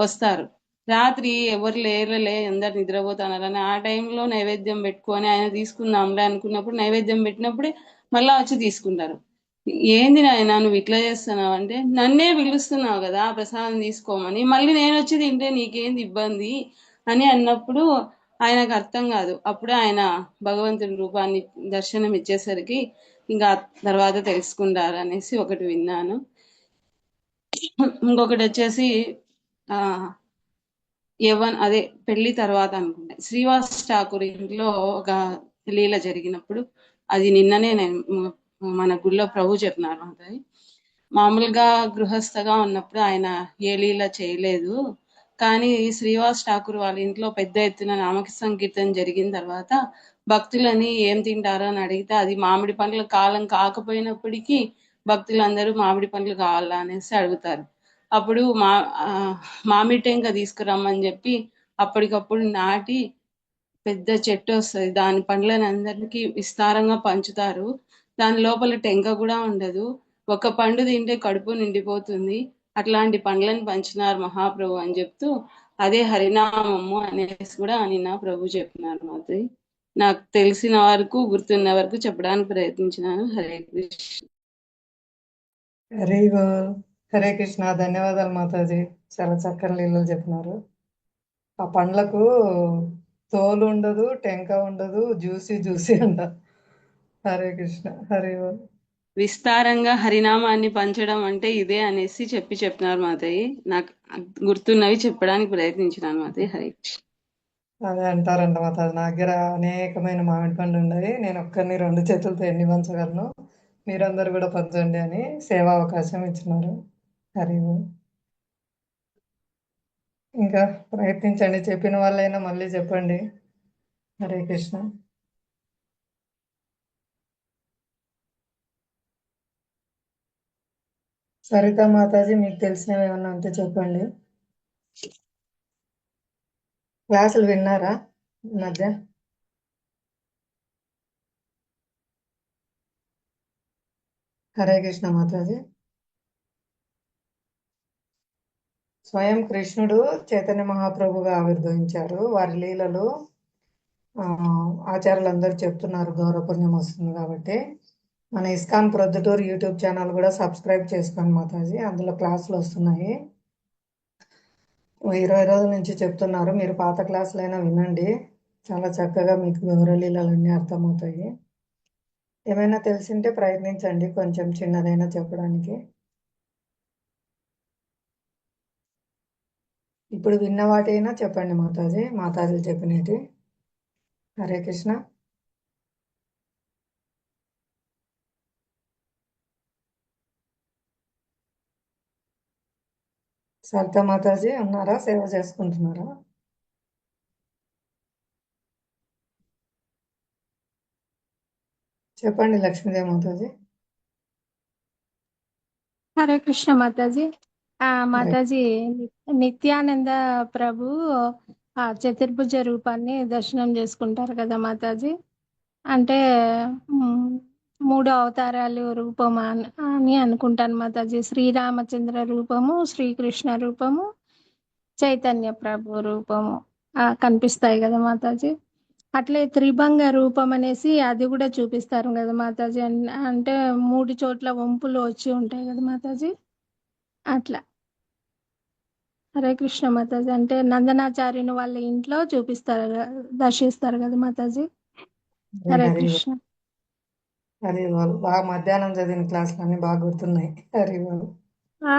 వస్తారు. రాత్రి ఎవరు లేరలే అందరు నిద్రపోతున్నారని ఆ టైంలో నైవేద్యం పెట్టుకొని ఆయన తీసుకుందాంలే అనుకున్నప్పుడు నైవేద్యం పెట్టినప్పుడే మళ్ళా వచ్చి తీసుకుంటారు. ఏంది నాయన నువ్వు ఇట్లా చేస్తున్నావు అంటే, నన్నే పిలుస్తున్నావు కదా ప్రసాదం తీసుకోమని, మళ్ళీ నేను వచ్చి తింటే నీకేంది ఇబ్బంది అని అన్నప్పుడు ఆయనకు అర్థం కాదు. అప్పుడే ఆయన భగవంతుని రూపాన్ని దర్శనం ఇచ్చేసరికి ఇంకా తర్వాత తెలుసుకుంటారు అనేసి ఒకటి విన్నాను. ఇంకొకటి వచ్చేసి అదే పెళ్లి తర్వాత అనుకుంటా శ్రీవాస్ ఠాకూర్ ఇంట్లో ఒక లీల జరిగినప్పుడు, అది నిన్ననే నేను మన గుళ్ళో ప్రభు చెప్పినారు అది. మామూలుగా గృహస్థగా ఉన్నప్పుడు ఆయన ఏ లీల చేయలేదు, కానీ శ్రీవాస్ ఠాకూర్ వాళ్ళ ఇంట్లో పెద్ద ఎత్తున నామక సంకీర్తన జరిగిన తర్వాత భక్తులని ఏం తింటారో అని అడిగితే అది మామిడి పండ్ల కాలం కాకపోయినప్పటికీ భక్తులందరూ మామిడి పండ్లు కావాలా అనేసి అడుగుతారు. అప్పుడు మామిడి టెంక తీసుకురమ్మని చెప్పి అప్పటికప్పుడు నాటి పెద్ద చెట్టు వస్తుంది, దాని పండ్లని అందరికీ విస్తారంగా పంచుతారు. దాని లోపల టెంక కూడా ఉండదు, ఒక పండు తింటే కడుపు నిండిపోతుంది, అట్లాంటి పండ్లను పంచినారు మహాప్రభు అని చెప్తూ అదే హరినామము అనేసి కూడా నిన్న ప్రభు చెప్పినారు. మాది నాకు తెలిసిన వరకు గుర్తున్న వరకు చెప్పడానికి ప్రయత్నించినాను. హరే కృష్ణ. హరి బోల్. హరే కృష్ణ. ధన్యవాదాలు మాతాజీ. చాలా చక్కని లీలలు చెప్పినారు. ఆ పండ్లకు తోలు ఉండదు, టెంక ఉండదు, జ్యూసీ జ్యూసీ అంట. హరే కృష్ణ. హరి ఓం. విస్తారంగా హరినామాన్ని పంచడం అంటే ఇదే అనేసి చెప్పినారు మాతయ్య. నాకు గుర్తున్నవి చెప్పడానికి ప్రయత్నించినాను మాతయ్య. హరే కృష్ణ. అదే అంటారంట మాతాజీ. నా దగ్గర అనేకమైన మామిడి పండ్లు ఉన్నాయి, నేను ఒక్కరిని 2 చేతులతో ఎన్ని పంచగలను, మీరందరూ కూడా పంచండి అని సేవా అవకాశం ఇచ్చినారు. హరి ఓం. ఇంకా ప్రయత్నించండి, చెప్పిన వాళ్ళైనా మళ్ళీ చెప్పండి. హరే కృష్ణ. సరిత మాతాజీ, మీకు తెలిసినవి ఏమన్నా ఉంటే చెప్పండి. క్లాసులు విన్నారా ఈ మధ్య? హరే కృష్ణ మాతాజీ. స్వయం కృష్ణుడు చైతన్య మహాప్రభుగా ఆవిర్భవించారు. వారి లీలలు ఆచార్యులందరూ చెప్తున్నారు, గౌరవపుణ్యం వస్తుంది కాబట్టి. మన ఇస్కాన్ ప్రొద్దుటూరు యూట్యూబ్ ఛానల్ కూడా సబ్స్క్రైబ్ చేసుకోండి మాతాజీ, అందులో క్లాసులు వస్తున్నాయి. 20 రోజుల నుంచి చెప్తున్నారు, మీరు పాత క్లాసులైనా వినండి, చాలా చక్కగా మీకు గౌరవ లీలలన్నీ అర్థమవుతాయి. ఏమైనా తెలిసింటే ప్రయత్నించండి, కొంచెం చిన్నదైనా చెప్పడానికి. ఇప్పుడు విన్న వాటైనా చెప్పండి మాతాజీ, మాతాజీలు చెప్పినట్టు. హరే కృష్ణ. సరిత మాతాజీ ఉన్నారా? సేవ చేసుకుంటున్నారా? చెప్పండి లక్ష్మీదేవి మాతాజీ. హరే కృష్ణ మాతాజీ. మాతాజీ, నిత్యానంద ప్రభు చతుర్భుజ రూపాన్ని దర్శనం చేసుకుంటారు కదా మాతాజీ. అంటే 3 అవతారాలు రూపం అని అనుకుంటాను మాతాజీ. శ్రీరామచంద్ర రూపము, శ్రీకృష్ణ రూపము, చైతన్య ప్రభు రూపము కనిపిస్తాయి కదా మాతాజీ. అట్లే త్రిభంగ రూపం అనేసి అది కూడా చూపిస్తారు కదా మాతాజీ. అంటే 3 చోట్ల వంపులు వచ్చి ఉంటాయి కదా మాతాజీ. అట్లా. హరే కృష్ణ మాతాజీ. అంటే నందనాచార్యుని వాళ్ళ ఇంట్లో చూపిస్తారు, దర్శిస్తారు కదా మాతాజీ. హరే హరి కృష్ణ. హరి వాళ్ళు బాగా మధ్యాహ్నం చదివిన క్లాసులు అన్ని బాగా గుర్తున్నాయి. హరి వాళ్ళు. ఆ,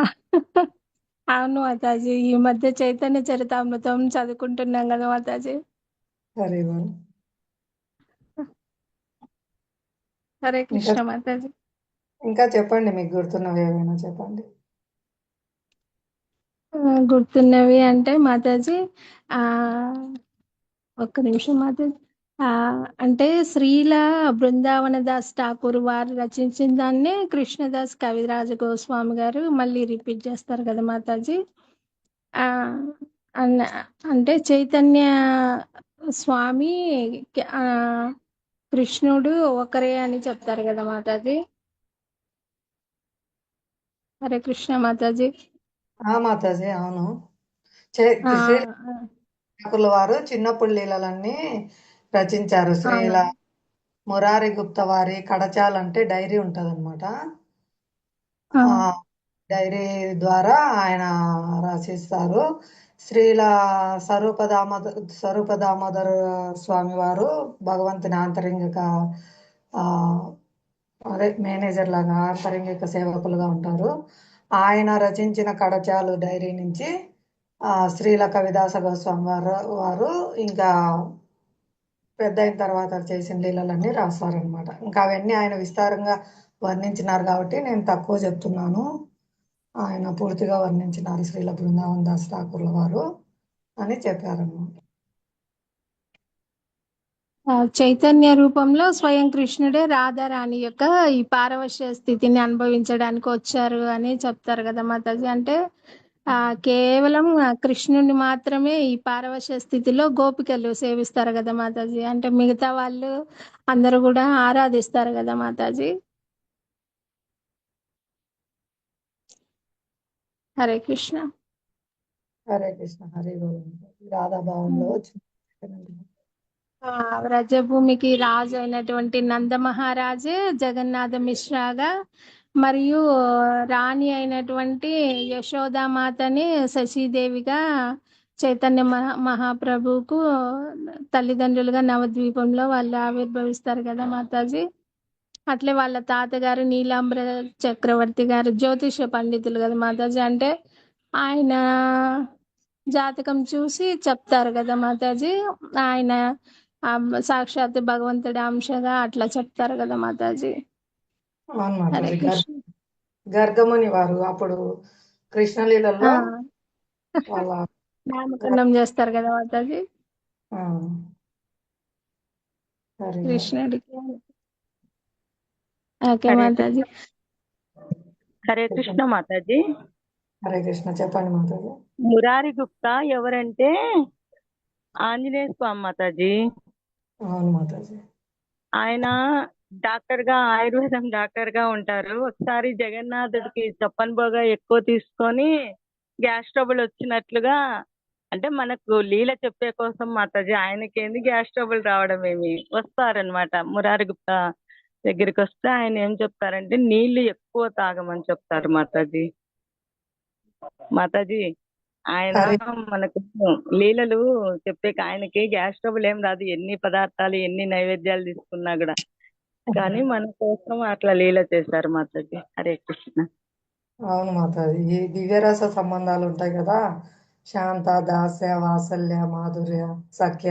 అవును మాతాజీ, ఈ మధ్య చైతన్య చరితామృతం చదువుకుంటున్నాం కదా మాతాజీ. హరి వాళ్ళు. హరే ఇంకా కృష్ణ మాతాజీ. ఇంకా చెప్పండి, మీకు గుర్తున్నవి ఏమైనా చెప్పండి. గుర్తున్నవి అంటే మాతాజీ, ఆ ఒక్క నిమిషం మాతాజీ. అంటే శ్రీల బృందావన దాస్ ఠాకూర్ వారు రచించిన దాన్ని కృష్ణదాస్ కవిరాజ గోస్వామి గారు మళ్ళీ రిపీట్ చేస్తారు కదా మాతాజీ. ఆ అంటే చైతన్య స్వామి ఆ కృష్ణుడు ఒకరే అని చెప్తారు కదా మాతాజీ. హరే కృష్ణ మాతాజీ. మాతాజీ అవును. ఆ శ్రీ ఠాకూర్ల వారు చిన్నప్పుడు లీలలన్నీ రచించారు. శ్రీల అవును. మురారి గుప్త వారి కడచాల్ అంటే డైరీ ఉంటదన్నమాట. ఆ, ఆ డైరీ ద్వారా ఆయన రచిస్తారు. శ్రీల స్వరూప దామోదర స్వామి వారు భగవంతుని ఆంతరింగిక అదే మేనేజర్ లాగా ఆంతరంగిక సేవకులుగా ఉంటారు. ఆయన రచించిన కడచాలు డైరీ నుంచి శ్రీల కవిదాస గోస్వామి వారు ఇంకా పెద్ద అయిన తర్వాత చేసిన లీలలన్నీ రాస్తారనమాట. ఇంకా అవన్నీ ఆయన విస్తారంగా వర్ణించినారు కాబట్టి నేను తక్కువ చెప్తున్నాను. ఆయన పూర్తిగా వర్ణించినారు శ్రీల బృందావన్ దాస్ ఠాకూర్ల వారు అని చెప్పారన్నమాట. చైతన్య రూపంలో స్వయం కృష్ణుడే రాధారాణి యొక్క ఈ పారవశ్య స్థితిని అనుభవించడానికి వచ్చారు అని చెప్తారు కదా మాతాజీ. అంటే కేవలం కృష్ణుని మాత్రమే ఈ పారవశ్య స్థితిలో గోపికలు సేవిస్తారు కదా మాతాజీ. అంటే మిగతా వాళ్ళు అందరూ కూడా ఆరాధిస్తారు కదా మాతాజీ. హరే కృష్ణ. హరే కృష్ణ. హరి రాధాభావంలో వ్రజభూమికి రాజు అయినటువంటి నంద మహారాజే జగన్నాథ మిశ్రాగా మరియు రాణి అయినటువంటి యశోదామాతని శశిదేవిగా చైతన్య మహాప్రభువుకు తల్లిదండ్రులుగా నవద్వీపంలో వాళ్ళు ఆవిర్భవిస్తారు కదా మాతాజీ. అట్లే వాళ్ళ తాతగారు నీలాంబర చక్రవర్తి గారు జ్యోతిష పండితులు కదా మాతాజీ. అంటే ఆయన జాతకం చూసి చెప్తారు కదా మాతాజీ. ఆయన సాక్షాత్ భగవంతుడి అంశగా అట్లా చెప్తారు కదా మాతాజీ. అవును హరే మాతాజీ. కృష్ణ. గర్గముని వారు అప్పుడు కృష్ణలీలలో ఆ, వాళ్ళ నామకరణం చేస్తారు కదా మాతాజీ ఆ, సరే కృష్ణుడికి. ఓకే హరే మాతాజీ. హరే కృష్ణ మాతాజీ. హరే కృష్ణ. చెప్పండి మాతాజీ. మురారి గుప్తా ఎవరంటే ఆంజనేయ స్వామి మాతాజీ. అవును మాతాజీ. ఆయన డాక్టర్ గా ఆయుర్వేదం డాక్టర్ గా ఉంటారు. ఒకసారి జగన్నాథుడికి చప్పన్ బోగా ఎక్కువ తీసుకొని గ్యాస్ ట్రబుల్ వచ్చినట్లుగా, అంటే మనకు లీల చెప్పే కోసం మాతాజీ, ఆయనకేంది గ్యాస్ ట్రబుల్ రావడం ఏమి, వస్తారనమాట మురారి గుప్తా దగ్గరికి వస్తే ఆయన ఏం చెప్తారంటే నీళ్లు ఎక్కువ తాగమని చెప్తారు మాతాజీ. మాతాజీ ఆయన హరే మనకు లీలలు చెప్పే, ఆయనకి గ్యాస్ ట్రబుల్ ఏం రాదు, ఎన్ని పదార్థాలు ఎన్ని నైవేద్యాలు తీసుకున్నా కూడా. కానీ మన కోసం అట్లా లీల చేశారు మాతాజీ. హరే కృష్ణ. అవును మాతాజీ. ఈ దివ్యరస సంబంధాలు ఉంటాయి కదా, శాంత, దాస్య, వాత్సల్య, మాధుర్య, సఖ్య,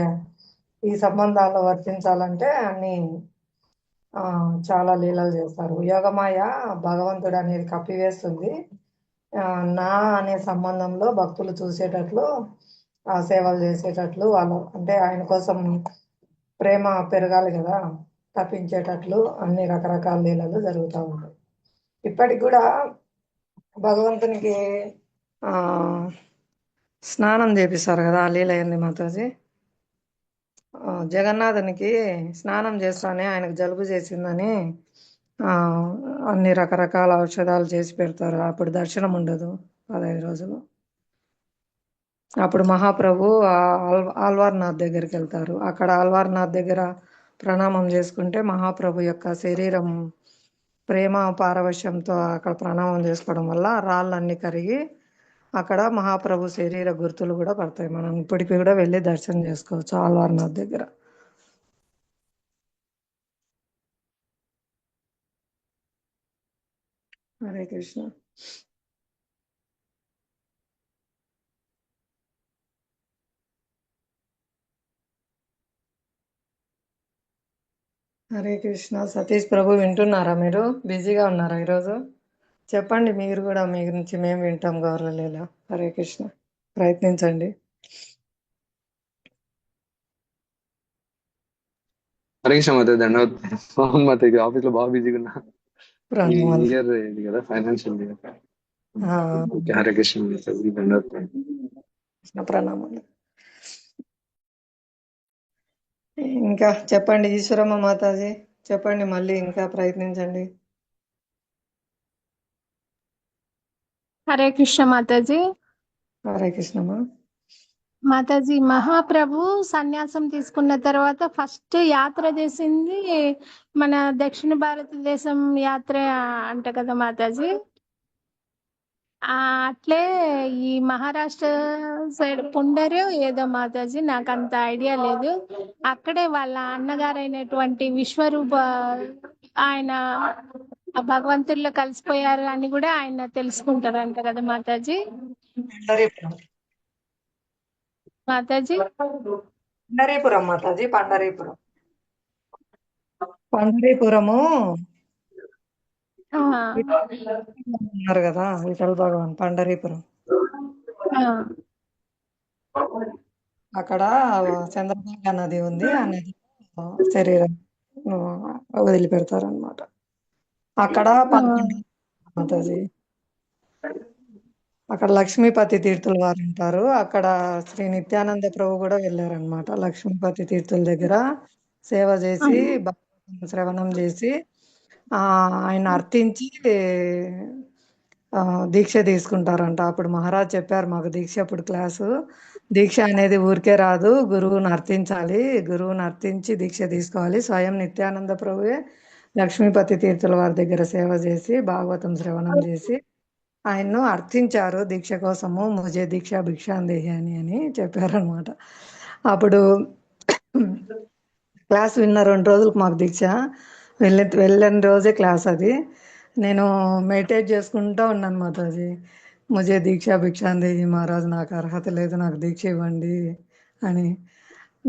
ఈ సంబంధాలు వర్తించాలంటే అన్ని చాలా లీలలు చేస్తారు. యోగమాయ భగవంతుడు అనేది కప్పివేస్తుంది. నా అనే సంబంధంలో భక్తులు చూసేటట్లు, సేవలు చేసేటట్లు, వాళ్ళు అంటే ఆయన కోసం ప్రేమ పెరగాలి కదా, తప్పించేటట్లు అన్ని రకరకాల లీలలు జరుగుతూ ఉంటాయి. ఇప్పటికి కూడా భగవంతునికి ఆ స్నానం చేపిస్తారు కదా, ఆ లీల ఏంది మాతాజీ? జగన్నాథునికి స్నానం చేస్తానే ఆయనకు జలుబు చేసిందని అన్ని రకరకాల ఔషధాలు చేసి పెడతారు. అప్పుడు దర్శనం ఉండదు 15 రోజులు. అప్పుడు మహాప్రభు ఆల్వార్నాథ్ దగ్గరికి వెళ్తారు. అక్కడ ఆల్వార్నాథ్ దగ్గర ప్రణామం చేసుకుంటే మహాప్రభు యొక్క శరీరం ప్రేమ పారవశ్యంతో అక్కడ ప్రణామం చేసుకోవడం వల్ల రాళ్ళన్నీ కరిగి అక్కడ మహాప్రభు శరీర గుర్తులు కూడా పడతాయి. మనం ఇప్పటికి కూడా వెళ్ళి దర్శనం చేసుకోవచ్చు ఆల్వార్నాథ్ దగ్గర. హరే కృష్ణ. హరే కృష్ణ. సతీష్ ప్రభు వింటున్నారా? మీరు బిజీగా ఉన్నారా ఈరోజు? చెప్పండి, మీరు కూడా మీ గురించి మేము వింటాం గౌరవలీల. హరే కృష్ణ. ప్రయత్నించండి. హరే కృష్ణ మాత. ధన్యవాదాలు మాత. ఇది ఆఫీస్ లో బాగా బిజీగా ఉన్నా. ఈ ప్రణామాలు. ఇయర్ ఇది కదా ఫైనాన్షియల్ ఇయర్. ఆ, ఓకే. హరే కృష్ణ మాత. ధన్యవాదాలు. కృష్ణ ప్రణామాలు. ఇంకా చెప్పండి ఈశ్వరమ్మ మాతాజీ, చెప్పండి మళ్ళీ, ఇంకా ప్రయత్నించండి. హరే కృష్ణ మాతాజీ. హరే కృష్ణమ్మ. మాతాజీ, మహాప్రభు సన్యాసం తీసుకున్న తర్వాత ఫస్ట్ యాత్ర చేసింది మన దక్షిణ భారతదేశం యాత్ర అంట కదా మాతాజీ. అట్లే ఈ మహారాష్ట్ర సైడ్ పుండరు ఏదో మాతాజీ, నాకు అంత ఐడియా లేదు. అక్కడే వాళ్ళ అన్నగారైనటువంటి విశ్వరూప ఆయన భగవంతుల్లో కలిసిపోయారు అని కూడా ఆయన తెలుసుకుంటారంట కదా మాతాజీ. పండరీపురం. మాతాజీ పండరీపురం మాతాజీ, పండరీపురం. పండరీపురము ఆ, ఉన్నారు కదా విఠల్ భగవాన్. పండరీపురం ఆ, అక్కడ చంద్రభాగా నది ఉంది. ఆ నది శరీరం వదిలిపెడతారు అనమాట. అక్కడ 11 మాతాజీ. అక్కడ లక్ష్మీపతి తీర్థుల వారు ఉంటారు. అక్కడ శ్రీ నిత్యానంద ప్రభు కూడా వెళ్ళారనమాట. లక్ష్మీపతి తీర్థుల దగ్గర సేవ చేసి భగవద్గీత శ్రవణం చేసి ఆయన అర్థించి దీక్ష తీసుకుంటారంట. అప్పుడు మహారాజ్ చెప్పారు మాకు దీక్ష, అప్పుడు క్లాసు, దీక్ష అనేది ఊరికే రాదు, గురువుని అర్థించాలి, గురువుని అర్థించి దీక్ష తీసుకోవాలి. స్వయం నిత్యానంద ప్రభువే లక్ష్మీపతి తీర్థుల వారి దగ్గర సేవ చేసి భాగవతం శ్రవణం చేసి ఆయన్ను అర్థించారు దీక్ష కోసము, ముజే దీక్ష భిక్షాందేహి అని చెప్పారనమాట. అప్పుడు క్లాస్ విన్న 2 రోజులకు మాకు దీక్ష, వెళ్ళిన రోజే క్లాస్ అది. నేను మెడిటేట్ చేసుకుంటా ఉన్నాను మాతాజీ, ముజే దీక్ష భిక్షాందేహి మహారాజ్, నాకు అర్హత లేదు, నాకు దీక్ష ఇవ్వండి అని.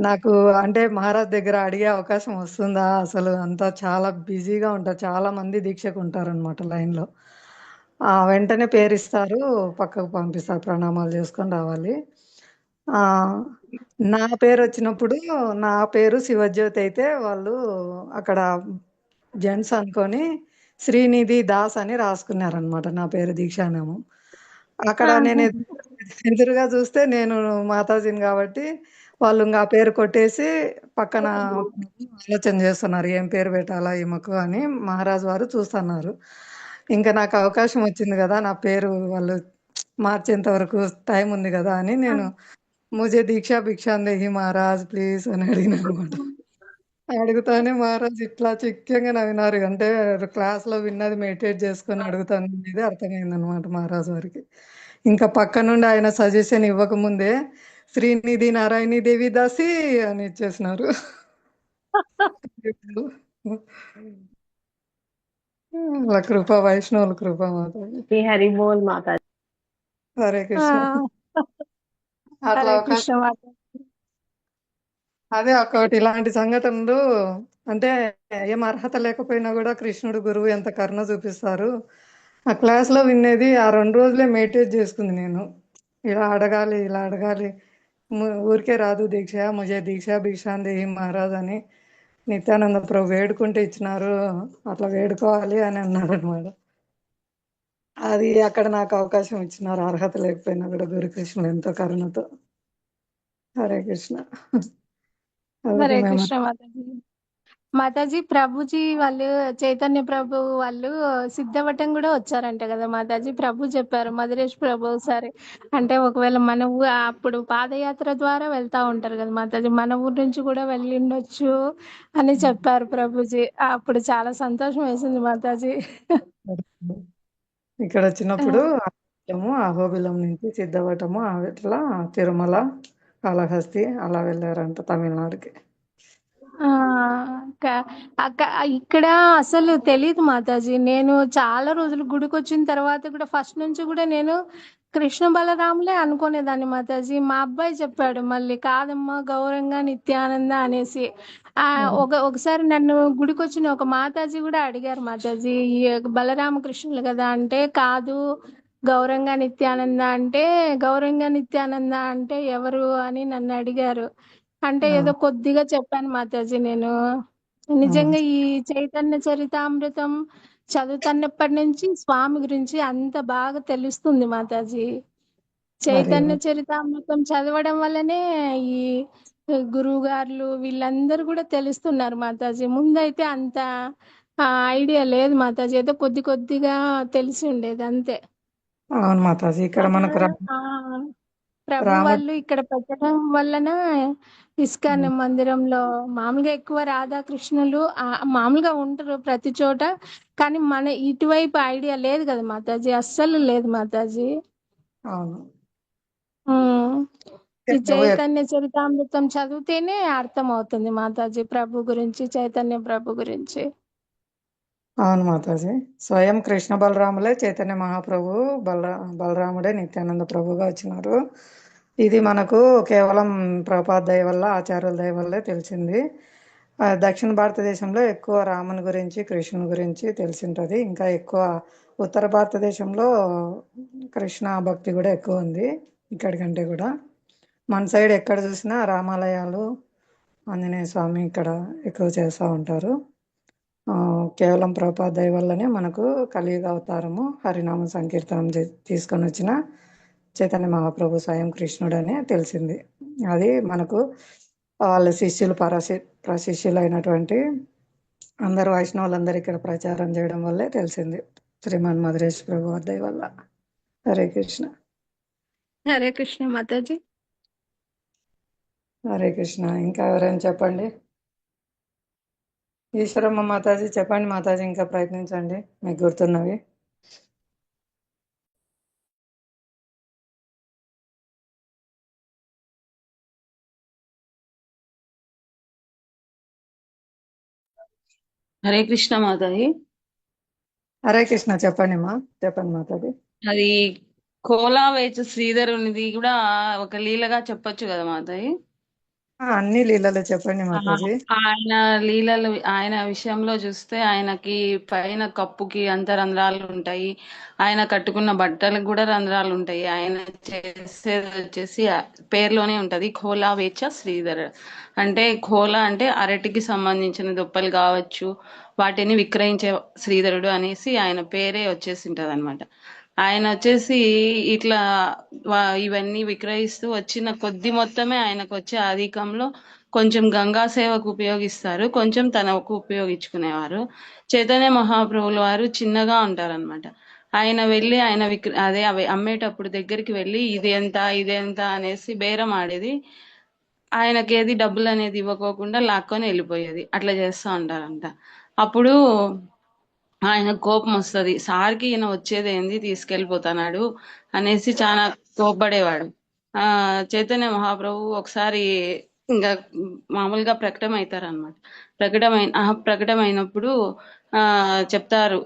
నాకు అంటే మహారాజ్ దగ్గర అడిగే అవకాశం వస్తుందా అసలు? అంతా చాలా బిజీగా ఉంటారు, చాలా మంది దీక్షకు ఉంటారనమాట లైన్లో. వెంటనే పేరు ఇస్తారు, పక్కకు పంపిస్తారు, ప్రణామాలు చేసుకొని రావాలి. ఆ నా పేరు వచ్చినప్పుడు, నా పేరు శివజ్యోతి అయితే వాళ్ళు అక్కడ జెంట్స్ అనుకొని శ్రీనిధి దాస్ అని రాసుకున్నారనమాట నా పేరు దీక్షానేమో. అక్కడ నేను ఎదురుగా చూస్తే నేను మాతాజీని కాబట్టి వాళ్ళు ఇంకా ఆ పేరు కొట్టేసి పక్కన ఆలోచన చేస్తున్నారు ఏం పేరు పెట్టాలా ఈమెకు అని. మహారాజ్ వారు చూస్తున్నారు. ఇంకా నాకు అవకాశం వచ్చింది కదా, నా పేరు వాళ్ళు మార్చేంత వరకు టైం ఉంది కదా అని నేను ముజే దీక్ష భిక్షాందేహి మహారాజ్ ప్లీజ్ అని అడిగిన అనమాట. అడుగుతానే మహారాజ్ ఇట్లా చిక్కంగా నవ్వినారు. అంటే క్లాస్ లో విన్నది మెడిటేట్ చేసుకొని అడుగుతాను అనేది అర్థమైంది అనమాట మహారాజ్ వారికి. ఇంకా పక్క నుండి ఆయన సజెషన్ ఇవ్వకముందే శ్రీనిధి నారాయణి దేవి దాసి అని ఇచ్చేసినారు. అలా కృప, వైష్ణవుల కృప మాతాజీ. శ్రీ హరి బోల్ మాతా. హరే కృష్ణ. అట్లా హరే అవకాశం, కృష్ణ మాతాజీ. అదే ఒకటి ఇలాంటి సంఘటనలు అంటే ఏం అర్హత లేకపోయినా కూడా కృష్ణుడు గురువు ఎంత కరుణ చూపిస్తారు. ఆ క్లాస్ లో వినేది ఆ 2 రోజులే మెడిటేట్ చేసుకుంది నేను. ఇలా అడగాలి, ఇలా అడగాలి, ఊరికే రాదు దీక్ష, ముజే దీక్ష భిక్షాందేహి మహారాజ్ అని నిత్యానంద ప్రభు వేడుకుంటే ఇచ్చినారు, అట్లా వేడుకోవాలి అని అన్నారు అనమాట. అది అక్కడ నాకు అవకాశం ఇచ్చినారు, అర్హత లేకపోయినా కూడా గురుకృష్ణుడు ఎంతో కరుణతో. హరే కృష్ణ. హరే అలాగే మేము కృష్ణ మాతాజీ. మాతాజీ ప్రభుజీ వాళ్ళు, చైతన్య ప్రభు వాళ్ళు సిద్ధవటం కూడా వచ్చారంట కదా మాతాజీ. ప్రభు చెప్పారు, మధురేష్ ప్రభు సరే అంటే ఒకవేళ మన అప్పుడు పాదయాత్ర ద్వారా వెళ్తా ఉంటారు కదా మాతాజీ, మన ఊరు నుంచి కూడా వెళ్ళిండొచ్చు అని చెప్పారు ప్రభుజీ. అప్పుడు చాలా సంతోషం వేసింది మాతాజీ. ఇక్కడ వచ్చినప్పుడు అహోబిలం నుంచి సిద్ధవటము అట్లా తిరుమల, కాళహస్తి అలా వెళ్ళారంట తమిళనాడుకి. ఆ అక్క ఇక్కడ అసలు తెలియదు మాతాజీ. నేను చాలా రోజులు గుడికి వచ్చిన తర్వాత కూడా ఫస్ట్ నుంచి కూడా నేను కృష్ణ బలరాములే అనుకునేదాన్ని మాతాజీ. మా అబ్బాయి చెప్పాడు మళ్ళీ కాదమ్మా గౌరంగా నిత్యానంద అనేసి. ఒకసారి నన్ను గుడికి వచ్చిన ఒక మాతాజీ కూడా అడిగారు మాతాజీ, ఈ బలరామకృష్ణులు కదా అంటే కాదు, గౌరంగా నిత్యానంద అంటే, గౌరంగా నిత్యానంద అంటే ఎవరు అని నన్ను అడిగారు. అంటే ఏదో కొద్దిగా చెప్పాను మాతాజీ నేను. నిజంగా ఈ చైతన్య చరితామృతం చదువుతున్నప్పటి నుంచి స్వామి గురించి అంత బాగా తెలుస్తుంది మాతాజీ. చైతన్య చరితామృతం చదవడం వల్లనే ఈ గురువు గారులు వీళ్ళందరూ కూడా తెలుస్తున్నారు మాతాజీ. ముందైతే అంత ఐడియా లేదు మాతాజీ, ఏదో కొద్దిగా తెలిసి ఉండేది అంతే. అవును మాతాజీ. ఇక్కడ మనకు ఆ, ప్రభు రాముడు వాళ్ళు ఇక్కడ పెట్టడం వలన ఇస్కాన్ మందిరంలో మామూలుగా ఎక్కువ రాధాకృష్ణులు మామూలుగా ఉంటారు ప్రతి చోట, కానీ మన ఇటువైపు ఐడియా లేదు కదా మాతాజీ, అస్సలు లేదు మాతాజీ. అవును ఉమ్. ఈ ప్రభు చైతన్య చరితామృతం చదివితేనే అర్థం అవుతుంది మాతాజీ ప్రభు గురించి, చైతన్య ప్రభు గురించి. అవును మాతాజీ. స్వయం కృష్ణ బలరాములే చైతన్య మహాప్రభు, బలరాముడే నిత్యానంద ప్రభుగా వచ్చినారు. ఇది మనకు కేవలం ప్రభుపాద దయ వల్ల, ఆచార్యుల దయ వల్లే తెలిసింది. దక్షిణ భారతదేశంలో ఎక్కువ రాముని గురించి, కృష్ణుని గురించి తెలిసింటది. ఇంకా ఎక్కువ ఉత్తర భారతదేశంలో కృష్ణ భక్తి కూడా ఎక్కువ ఉంది ఇక్కడి కంటే కూడా. మన సైడ్ ఎక్కడ చూసినా రామాలయాలు, ఆంజనేయ స్వామి ఇక్కడ ఎక్కువ చేస్తూ ఉంటారు. కేవలం ప్రభుపాద దయ వల్లనే మనకు కలియుగ అవతారము హరినామ సంకీర్తనం తీసుకొని వచ్చిన చైతన్య మహాప్రభు స్వయం కృష్ణుడు అనే తెలిసింది. అది మనకు వాళ్ళ శిష్యులు ప్రశిష్యులు అయినటువంటి అందరు వైష్ణవులందరూ ఇక్కడ ప్రచారం చేయడం వల్లే తెలిసింది, శ్రీమాన్ మధురేష్ ప్రభు దయ వల్ల. హరే కృష్ణ. హరే కృష్ణ మాతాజీ. హరే కృష్ణ. ఇంకా ఎవరైనా చెప్పండి. ఈశ్వరమ్మ మాతాజీ చెప్పండి మాతాజీ, ఇంకా ప్రయత్నించండి మీకు గుర్తున్నవి. హరే కృష్ణ మాతాజీ. హరే కృష్ణ చెప్పండి చెప్పండి మాతాజీ. అది కోలా వేచ శ్రీధరునిది కూడా ఒక లీలగా చెప్పొచ్చు కదా మాతాజీ. అన్ని లీలలు చెప్పండి మాతాజీ. ఆయన లీలలు, ఆయన విషయంలో చూస్తే ఆయనకి పైన కప్పుకి అంత రంధ్రాలు ఉంటాయి, ఆయన కట్టుకున్న బట్టలకు కూడా రంధ్రాలు ఉంటాయి. ఆయన చేసేది వచ్చేసి పేర్లోనే ఉంటది ఖోలా వేచ శ్రీధర్. అంటే ఖోలా అంటే అరటికి సంబంధించిన దుప్పలు కావచ్చు, వాటిని విక్రయించే శ్రీధరుడు అనేసి ఆయన పేరే వచ్చేసి ఉంటది అనమాట. ఆయన వచ్చేసి ఇట్లా ఇవన్నీ విక్రయిస్తూ వచ్చిన కొద్ది మొత్తమే ఆయనకు వచ్చే అధికంలో కొంచెం గంగా సేవకు ఉపయోగిస్తారు, కొంచెం తనకు ఉపయోగించుకునేవారు. చైతన్య మహాప్రభుల వారు చిన్నగా ఉంటారనమాట. ఆయన వెళ్ళి ఆయన అదే అవి అమ్మేటప్పుడు దగ్గరికి వెళ్ళి ఇదెంత అనేసి బేరం ఆడేది. ఆయనకి ఏది డబ్బులు అనేది ఇవ్వకోకుండా లాక్కొని వెళ్ళిపోయేది. అట్లా చేస్తూ ఉంటారంట. అప్పుడు ఆయన కోపం వస్తుంది, సార్కి ఈయన వచ్చేది ఏంది, తీసుకెళ్ళిపోతున్నాడు అనేసి చాలా కోపపడేవాడు. చైతన్య మహాప్రభు ఒకసారి ఇంకా మామూలుగా ప్రకటమవుతారనమాట. ప్రకటమైనప్పుడు చెప్తారు,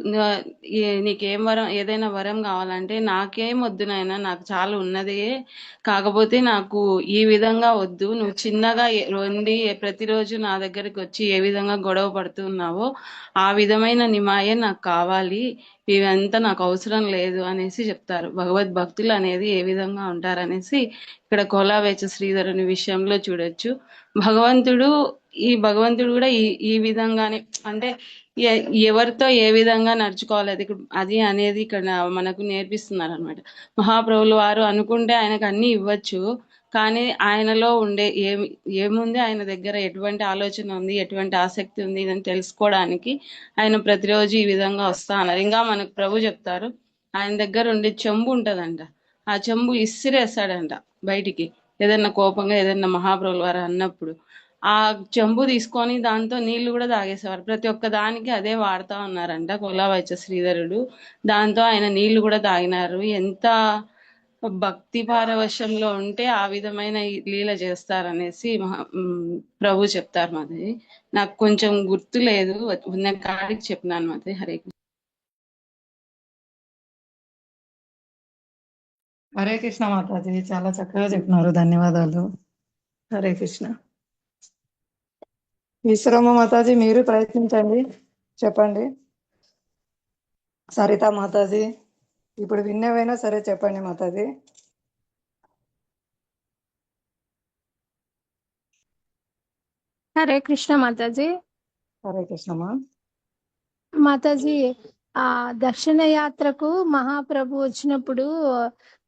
నీకేం వరం, ఏదైనా వరం కావాలంటే నాకేం వద్దు నాయనా, నాకు చాలా ఉన్నదే, కాకపోతే నాకు ఈ విధంగా వద్దు, నువ్వు చిన్నగా వండి ప్రతిరోజు నా దగ్గరికి వచ్చి ఏ విధంగా గొడవ పడుతున్నావో ఆ విధమైన నిమాయే నాకు కావాలి, ఇవంతా నాకు అవసరం లేదు అనేసి చెప్తారు. భగవద్భక్తులు అనేది ఏ విధంగా ఉంటారనేసి ఇక్కడ కోలావేచ శ్రీధరుని విషయంలో చూడొచ్చు. భగవంతుడు కూడా ఈ విధంగానే, అంటే ఎవరితో ఏ విధంగా నడుచుకోవాలి అది అనేది ఇక్కడ మనకు నేర్పిస్తున్నారు అనమాట. మహాప్రభులు వారు అనుకుంటే ఆయనకు అన్ని ఇవ్వచ్చు, కానీ ఆయనలో ఉండే ఏముంది, ఆయన దగ్గర ఎటువంటి ఆలోచన ఉంది, ఎటువంటి ఆసక్తి ఉంది అని తెలుసుకోవడానికి ఆయన ప్రతిరోజు ఈ విధంగా వస్తా అన్నారు. ఇంకా మనకు ప్రభు చెప్తారు, ఆయన దగ్గర ఉండే చెంబు ఉంటదంట, ఆ చెంబు ఇసిరేస్తాడంట బయటికి, ఏదన్నా కోపంగా ఏదన్నా మహాప్రభుల వారు అన్నప్పుడు ఆ చెంబు తీసుకొని దాంతో నీళ్లు కూడా తాగేసేవారు. ప్రతి ఒక్క దానికి అదే వాడుతా ఉన్నారంట కోలావైచ శ్రీధరుడు. దాంతో ఆయన నీళ్లు కూడా తాగినారు. ఎంత భక్తి పారవశ్యంలో ఉంటే ఆ విధమైన లీల చేస్తారనేసి ప్రభు చెప్తారు మాది. నాకు కొంచెం గుర్తు లేదు, ఉన్న కాడికి చెప్పినాను మాది. హరే కృష్ణ. హరే కృష్ణ మాతాజీ, చాలా చక్కగా చెప్పినారు, ధన్యవాదాలు. హరే కృష్ణ. ఈశ్వరమ్మ మాతాజీ మీరు ప్రయత్నించండి, చెప్పండి. సరిత మాతాజీ ఇప్పుడు విన్నవైనా సరే చెప్పండి మాతాజీ. హరే కృష్ణ మాతాజీ. హరే కృష్ణమా. మాతాజీ, దక్షిణ యాత్రకు మహాప్రభు వచ్చినప్పుడు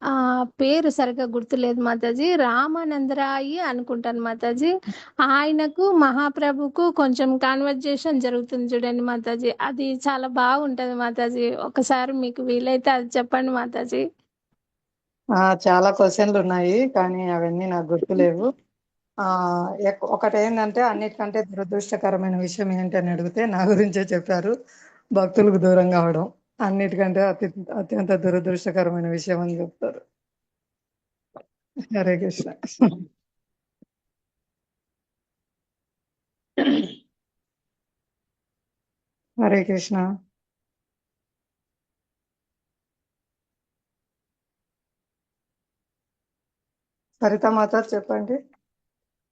ఆ పేరు సరిగ్గా గుర్తులేదు మాతాజీ, రామానందరాయి అనుకుంటాను మాతాజీ. ఆయనకు మహాప్రభుకు కొంచెం కాన్వర్జేషన్ జరుగుతుంది చూడండి మాతాజీ, అది చాలా బాగుంటది మాతాజీ. ఒకసారి మీకు వీలైతే అది చెప్పండి మాతాజీ. చాలా క్వశ్చన్లు ఉన్నాయి కానీ అవన్నీ నాకు గుర్తులేవు. ఒకటి ఏంటంటే, అన్నిటికంటే దురదృష్టకరమైన విషయం ఏంటని అడిగితే నా గురించే చెప్పారు, భక్తులకు దూరం కావడం అన్నిటికంటే అత్యంత దురదృష్టకరమైన విషయం అని చెప్తారు. హరే కృష్ణ. హరే కృష్ణ. సరిత మాత చెప్పండి.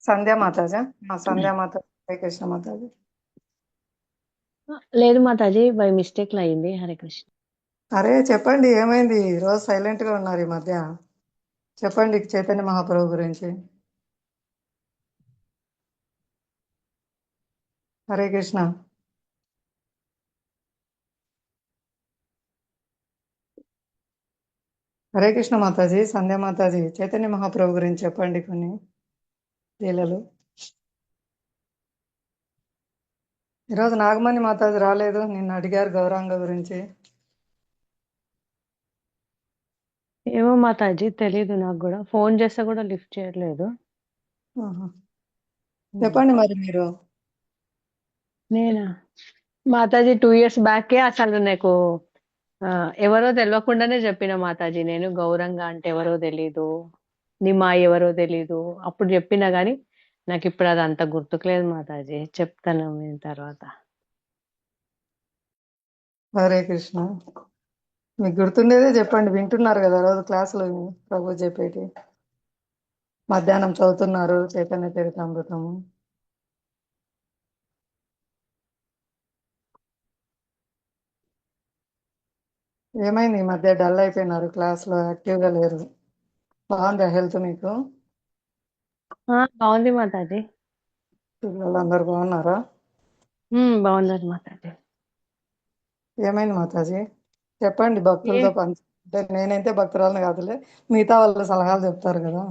సంధ్యా మాతాజా, సంధ్యా మాత. హరే కృష్ణ మాతాజీ. లేదు మాతాజీ, బై మిస్టేక్ లో అయింది. హరే కృష్ణ. అరే చెప్పండి, ఏమైంది రోజు సైలెంట్ గా ఉన్నారు ఈ మధ్య? చెప్పండి చైతన్య మహాప్రభు గురించి. హరే కృష్ణ. హరే కృష్ణ మాతాజీ. సంధ్యా మాతాజీ చైతన్య మహాప్రభు గురించి చెప్పండి కొన్ని లీలలు. ఈరోజు నాగమణి మాతాజీ రాలేదు, నిన్ను అడిగారు గౌరాంగ గురించి. ఏమో మాతాజీ, తెలీదు, నాకు కూడా ఫోన్ చేస్తే కూడా లిఫ్ట్ చేయట్లేదు. చెప్పండి మరి మీరు. నేనా మాతాజీ 2 years బ్యాకే అసలు నాకు ఎవరో తెలియకుండానే చెప్పిన మాతాజీ, నేను గౌరంగ అంటే ఎవరో తెలీదు, నిమా ఎవరో తెలీదు. అప్పుడు చెప్పినా గాని నాకు ఇప్పుడు అది అంత గుర్తుకులేదు మాతాజీ. చెప్తాను నేను తర్వాత. హరే కృష్ణ. మీకు గుర్తుండేదే చెప్పండి. వింటున్నారు కదా రోజు క్లాసులు ప్రభు చెప్పేటి. మధ్యాహ్నం చదువుతున్నారు చైతన్య చరితామృతము. ఏమైంది ఈ మధ్య డల్ అయిపోయినారు, క్లాస్లో యాక్టివ్గా లేరు? బాగుందా హెల్త్ మీకు? బాగుంది మాతాజీ. పిల్లలు అందరు బాగున్నారా? బాగున్నారు మాతాజీ. ఏమైంది మాతాజీ? చెప్పండి, ఏ భక్తులతో పంచుకుంటే. నేనైతే భక్తురాలను కాదులే, మిగతా వాళ్ళు సలహాలు చెప్తారు కదా.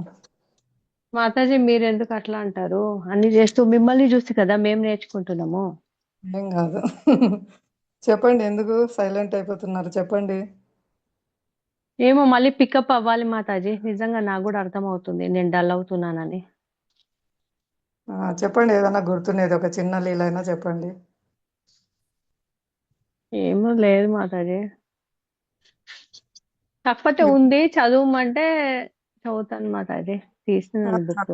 మాతాజీ మీరు ఎందుకు అట్లా అంటారు? అన్ని చేస్తూ మిమ్మల్ని చూసి కదా మేము నేర్చుకుంటున్నాము. ఏం కాదు. చెప్పండి, ఎందుకు సైలెంట్ అయిపోతున్నారు చెప్పండి. ఏమో మళ్ళీ పికప్ అవ్వాలి మాతాజీ. నిజంగా నాకు కూడా అర్థం అవుతుంది నేను డల్ అవుతున్నానని. చెప్పండి, ఏదైనా గుర్తునేది ఒక చిన్న లీలైనా చెప్పండి. ఏమో లేదు మాతాజీ. కాకపోతే ఉంది, చదవమంటే చదువుతాను మాతాజీ. తీస్తున్నాను బుక్.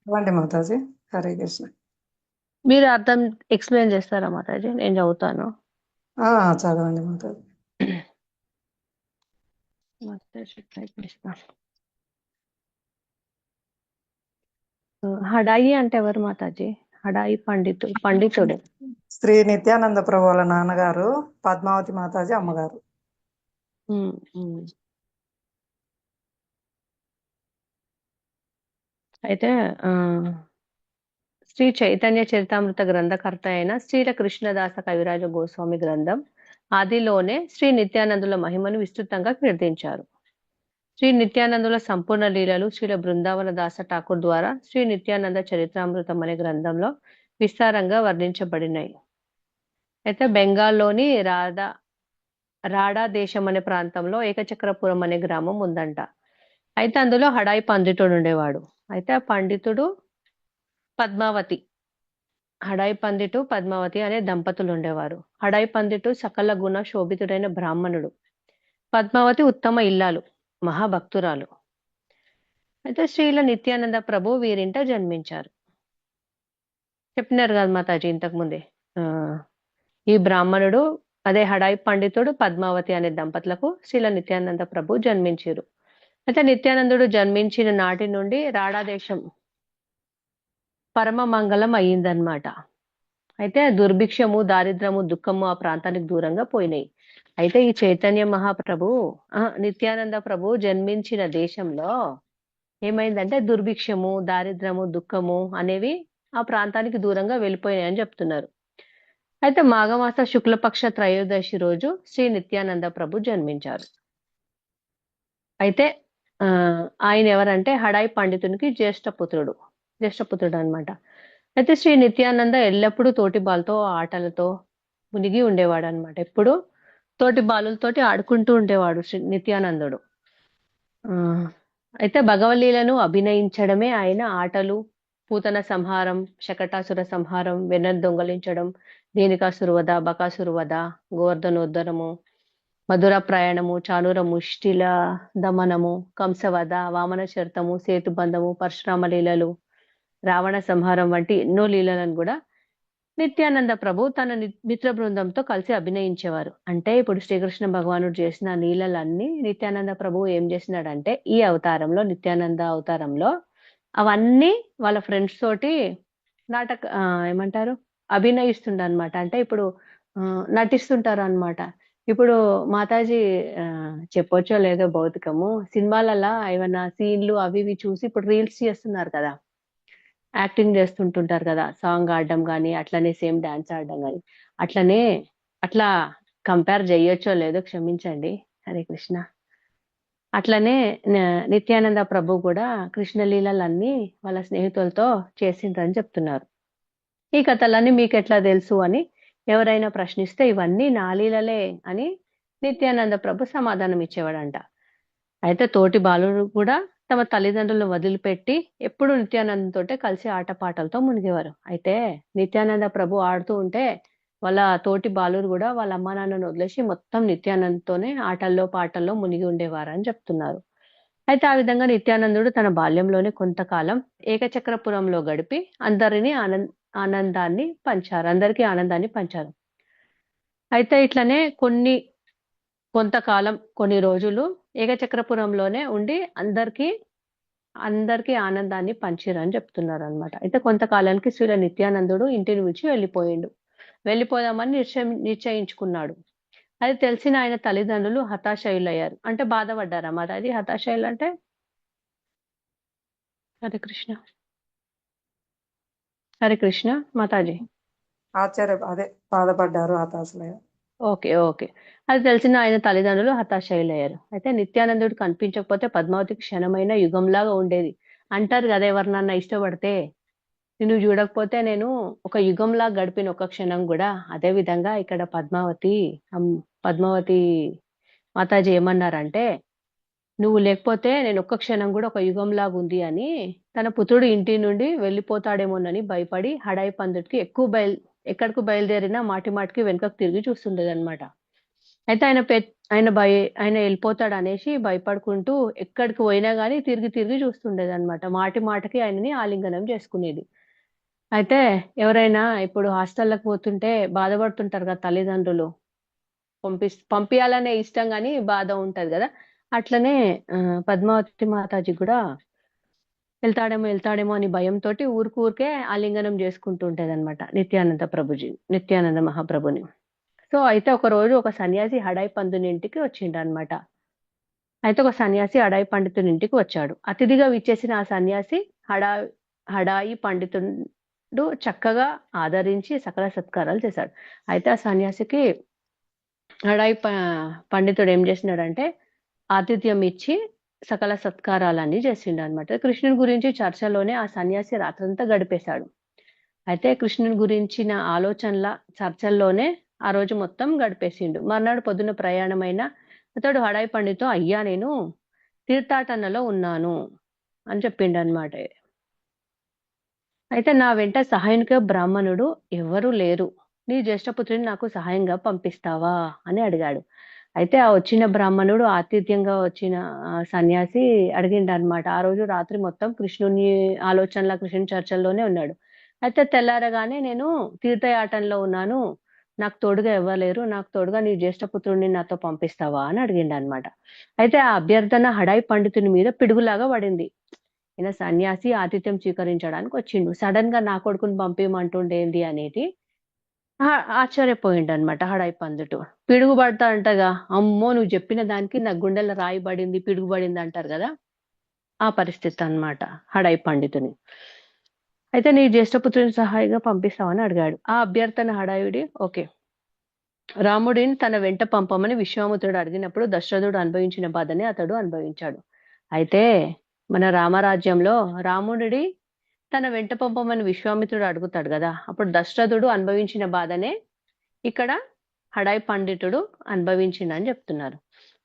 చదవండి మాతాజీ. హరే కృష్ణ. మీరు అర్థం ఎక్స్ప్లెయిన్ చేస్తారా మాతాజీ? నేను చదువుతాను. చదవండి మాతాజీ. మాతాజీ ప్రయత్నిస్తాను. హడాయి అంటే ఎవరు మాతాజీ? హడాయి పండితుడు. శ్రీ నిత్యానంద ప్రభు వాళ్ళ నాన్నగారు పద్మావతి మాతాజీ అమ్మగారు. ఉమ్, ఉమ్. అయితే శ్రీ చైతన్య చరితామృత గ్రంథకర్త అయిన శ్రీల కృష్ణదాస కవిరాజ గోస్వామి గ్రంథం ఆదిలోనే శ్రీ నిత్యానందుల మహిమను విస్తృతంగా కీర్తించారు. శ్రీ నిత్యానందుల సంపూర్ణ లీలలు శ్రీల బృందావన దాస ఠాకూర్ ద్వారా శ్రీ నిత్యానంద చరిత్రామృతం అనే గ్రంథంలో విస్తారంగా వర్ణించబడినాయి. అయితే బెంగాల్లోని రాడా దేశం అనే ప్రాంతంలో ఏకచక్రపురం అనే గ్రామం ఉందంట. అయితే అందులో హడాయి పండితుడు ఉండేవాడు. అయితే ఆ పండితుడు పద్మావతి, హడాయి పండితు పద్మావతి అనే దంపతులు ఉండేవారు. హడాయి పండితు సకల గుణ శోభితుడైన బ్రాహ్మణుడు, పద్మావతి ఉత్తమ ఇల్లాలు, మహాభక్తురాలు. అయితే శ్రీల నిత్యానంద ప్రభు వీరింట జన్మించారు. చెప్పినారు కదా మాతాజీ ఇంతకు ముందే. ఈ బ్రాహ్మణుడు అదే హడాయి పండితుడు పద్మావతి అనే దంపతులకు శ్రీల నిత్యానంద ప్రభు జన్మించారు. అయితే నిత్యానందుడు జన్మించిన నాటి నుండి రాడాదేశం పరమ మంగళం అయ్యిందనమాట. అయితే దుర్భిక్షము, దారిద్రము, దుఃఖము ఆ ప్రాంతానికి దూరంగా పోయినాయి. అయితే ఈ చైతన్య మహాప్రభు నిత్యానంద ప్రభు జన్మించిన దేశంలో ఏమైందంటే దుర్భిక్షము, దారిద్రము, దుఃఖము అనేవి ఆ ప్రాంతానికి దూరంగా వెళ్ళిపోయినాయి అని చెప్తున్నారు. అయితే మాఘమాస శుక్లపక్ష త్రయోదశి రోజు శ్రీ నిత్యానంద ప్రభు జన్మించారు. అయితే ఆయన ఎవరంటే హడాయి పండితునికి జ్యేష్ఠపుత్రుడు అన్నమాట. అయితే శ్రీ నిత్యానంద ఎల్లప్పుడూ తోటి బాలతో ఆటలతో మునిగి ఉండేవాడు అనమాట. ఎప్పుడు తోటి బాలులతోటి ఆడుకుంటూ ఉండేవాడు శ్రీ నిత్యానందుడు. అయితే భగవలీలను అభినయించడమే ఆయన ఆటలు. పూతన సంహారం, శకటాసుర సంహారం, వెన్న దొంగలించడం, దేనికాసురు వధ, బకాసురు వధ, గోవర్ధనోద్ధరము, మధుర ప్రయాణము, చానూర ముష్టిల దమనము, కంసవధ, వామన చరితము, సేతుబంధము, పరశురామ లీలలు, రావణ సంహారం వంటి ఎన్నో లీలలను కూడా నిత్యానంద ప్రభు తన మిత్ర బృందంతో కలిసి అభినయించేవారు. అంటే ఇప్పుడు శ్రీకృష్ణ భగవానుడు చేసిన లీలలన్నీ నిత్యానంద ప్రభు ఏం చేసినాడంటే ఈ అవతారంలో, నిత్యానంద అవతారంలో అవన్నీ వాళ్ళ ఫ్రెండ్స్ తోటి ఏమంటారు అభినయిస్తుండనమాట. అంటే ఇప్పుడు నటిస్తుంటారు అనమాట. ఇప్పుడు మాతాజీ చెప్పొచ్చో లేదో భౌతికము, సినిమాలలో ఏమన్నా సీన్లు అవి ఇవి చూసి ఇప్పుడు రీల్స్ చేస్తున్నారు కదా, యాక్టింగ్ చేస్తుంటుంటారు కదా, సాంగ్ ఆడడం కానీ అట్లనే సేమ్ డాన్స్ ఆడడం కానీ అట్లా కంపేర్ చేయొచ్చో లేదో క్షమించండి. హరే కృష్ణ. అట్లనే నిత్యానంద ప్రభు కూడా కృష్ణలీలలన్నీ వాళ్ళ స్నేహితులతో చేసిండ్రని చెప్తున్నారు. ఈ కథలన్నీ మీకు ఎట్లా తెలుసు అని ఎవరైనా ప్రశ్నిస్తే ఇవన్నీ నా లీలలే అని నిత్యానంద ప్రభు సమాధానం ఇచ్చేవాడంట. అయితే తోటి బాలుడు కూడా తమ తల్లిదండ్రులను వదిలిపెట్టి ఎప్పుడు నిత్యానందంతో కలిసి ఆటపాటలతో మునిగేవారు. అయితే నిత్యానంద ప్రభు ఆడుతూ ఉంటే వాళ్ళ తోటి బాలురు కూడా వాళ్ళ అమ్మా నాన్నను వదిలేసి మొత్తం నిత్యానందతోనే ఆటల్లో పాటల్లో మునిగి ఉండేవారు అని చెప్తున్నారు. అయితే ఆ విధంగా నిత్యానందుడు తన బాల్యంలోనే కొంతకాలం ఏకచక్రపురంలో గడిపి అందరికీ ఆనందాన్ని పంచారు. అయితే ఇట్లనే కొంతకాలం కొన్ని రోజులు ఏకచక్రపురంలోనే ఉండి అందరికీ ఆనందాన్ని పంచిరని చెప్తున్నారు అనమాట. అయితే కొంతకాలానికి శ్రీల నిత్యానందుడు ఇంటిని విడిచి వెళ్ళిపోదామని నిశ్చయించుకున్నాడు. అది తెలిసిన ఆయన తల్లిదండ్రులు హతాశయులయ్యారు. అంటే బాధపడ్డారన్నమాట. అది హతాశయులు అంటే హరే కృష్ణ హరే కృష్ణ మాతాజీ. అదే బాధపడ్డారు, హతాశలయ్యారు. ఓకే. అది తెలిసిన ఆయన తల్లిదండ్రులు హతాశయులయ్యారు. అయితే నిత్యానందుడు కనిపించకపోతే పద్మావతికి క్షణమైన యుగంలాగా ఉండేది. అంటారు కదా, ఎవరినన్నా ఇష్టపడితే నిన్ను చూడకపోతే నేను ఒక యుగంలా గడిపిన ఒక క్షణం కూడా. అదే విధంగా ఇక్కడ పద్మావతి మాతాజీ ఏమన్నారంటే, నువ్వు లేకపోతే నేను ఒక్క క్షణం కూడా ఒక యుగంలాగా ఉంది అని తన పుత్రుడు ఇంటి నుండి వెళ్ళిపోతాడేమోనని భయపడి హడాయి పందుడికి ఎక్కడికి బయలుదేరినా మాటికి వెనుకకు తిరిగి చూస్తుండేదన్నమాట. అయితే ఆయన వెళ్ళిపోతాడు అనేసి భయపడుకుంటూ ఎక్కడికి పోయినా గానీ తిరిగి చూస్తుండేదన్నమాట. మాటికి ఆయనని ఆలింగనం చేసుకునేది. అయితే ఎవరైనా ఇప్పుడు హాస్టల్లకు పోతుంటే బాధపడుతుంటారు కదా తల్లిదండ్రులు, పంపించాలనే ఇష్టం గానీ బాధ ఉంటది కదా. అట్లనే పద్మావతి మాతాజీ కూడా వెళ్తాడేమో అని భయంతో ఊరికే ఆలింగనం చేసుకుంటూ ఉంటది అనమాట నిత్యానంద మహాప్రభుని. సో అయితే ఒక రోజు ఒక సన్యాసి హడాయి పందుని ఇంటికి వచ్చిండనమాట. అయితే ఒక సన్యాసి హడాయి పండితుని ఇంటికి వచ్చాడు. అతిథిగా విచ్చేసిన ఆ సన్యాసి హడాయి పండితుడు చక్కగా ఆదరించి సకల సత్కారాలు చేశాడు. అయితే ఆ సన్యాసికి హడాయి పండితుడు ఏం చేసినాడంటే ఆతిథ్యం ఇచ్చి సకల సత్కారాలన్నీ చేసిండు అనమాట. కృష్ణుని గురించి చర్చలోనే ఆ సన్యాసి రాత్రంతా గడిపేశాడు. అయితే కృష్ణుని గురించిన ఆలోచనల చర్చల్లోనే ఆ రోజు మొత్తం గడిపేసిండు. మర్నాడు పొద్దున ప్రయాణమైన అతడు హడాయి పండితో, అయ్యా నేను తీర్థాటనలో ఉన్నాను అని చెప్పిండు అనమాట. అయితే నా వెంట సహాయక బ్రాహ్మణుడు ఎవరు లేరు, నీ జ్యేష్ఠపుత్రుని నాకు సహాయంగా పంపిస్తావా అని అడిగాడు. అయితే ఆ వచ్చిన బ్రాహ్మణుడు ఆతిథ్యంగా వచ్చిన సన్యాసి అడిగిండనమాట. ఆ రోజు రాత్రి మొత్తం కృష్ణుని ఆలోచనల కృష్ణుని చర్చల్లోనే ఉన్నాడు. అయితే తెల్లారగానే నేను తీర్థయాటనలో ఉన్నాను, నాకు తోడుగా ఇవ్వలేరు, నాకు తోడుగా నీ జ్యేష్ఠపుత్రుడిని నాతో పంపిస్తావా అని అడిగిండనమాట. అయితే ఆ అభ్యర్థన హడాయి పండితుని మీద పిడుగులాగా పడింది. ఈయన సన్యాసి ఆతిథ్యం స్వీకరించడానికి వచ్చిండు, సడన్ గా నా కొడుకుని పంపించమంటుండేంది అనేది ఆశ్చర్యపోయిండు అనమాట హడాయి పందుడు. పిడుగు పడతా అంటగా, అమ్మో నువ్వు చెప్పిన దానికి నా గుండెల రాయి పడింది, పిడుగు పడింది అంటారు కదా, ఆ పరిస్థితి అన్నమాట హడాయి పండితుని. అయితే నీ జ్యేష్ఠపుత్రుని సహాయంగా పంపిస్తావని అడిగాడు. ఆ అభ్యర్థన హడాయుడి ఓకే. రాముడిని తన వెంట పంపమని విశ్వామిత్రుడు అడిగినప్పుడు దశరథుడు అనుభవించిన బాధని అతడు అనుభవించాడు. అయితే మన రామరాజ్యంలో రాముడి తన వెంట పంపమని విశ్వామిత్రుడు అడుగుతాడు కదా, అప్పుడు దశరథుడు అనుభవించిన బాధనే ఇక్కడ హడాయి పండితుడు అనుభవించిండని చెప్తున్నారు.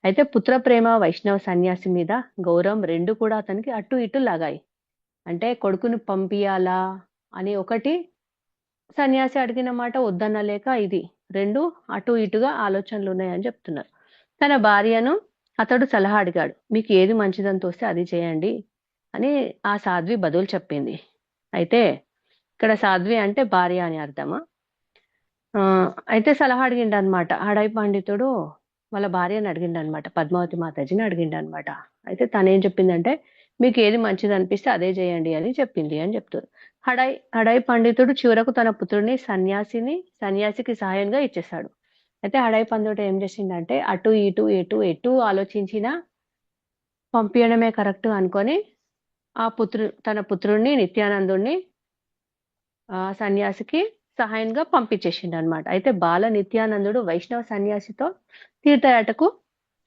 అయితే పుత్ర ప్రేమ, వైష్ణవ సన్యాసి మీద గౌరవం రెండు కూడా అతనికి అటు ఇటు లాగాయి. అంటే కొడుకుని పంపియాలా అని ఒకటి సన్యాసి అడిగిన మాట వద్దనలేక, ఇది రెండు అటు ఇటుగా ఆలోచనలు ఉన్నాయని చెప్తున్నారు. తన భార్యను అతడు సలహా అడిగాడు, మీకు ఏది మంచిదని తోస్తే అది చేయండి అని ఆ సాధ్వి బదులు చెప్పింది. అయితే ఇక్కడ సాధ్వి అంటే భార్య అని అర్థమా. అయితే సలహా అడిగిండనమాట హడాయి పండితుడు, వాళ్ళ భార్యని అడిగిండనమాట, పద్మావతి మాతాజీని అడిగిండనమాట. అయితే తనేం చెప్పిందంటే, మీకు ఏది మంచిది అనిపిస్తే అదే చేయండి అని చెప్పింది అని చెప్తారు. హడాయి పండితుడు చివరకు తన పుత్రుడిని సన్యాసికి సహాయంగా ఇచ్చేశాడు. అయితే హడాయి పండితుడు ఏం చేసిండంటే, అటు ఇటు ఎటు ఆలోచించినా పంపించడమే కరెక్ట్ అనుకొని తన పుత్రుడిని నిత్యానందుడిని సన్యాసికి సహాయంగా పంపించేసిండు అనమాట. అయితే బాల నిత్యానందుడు వైష్ణవ సన్యాసితో తీర్థయాటకు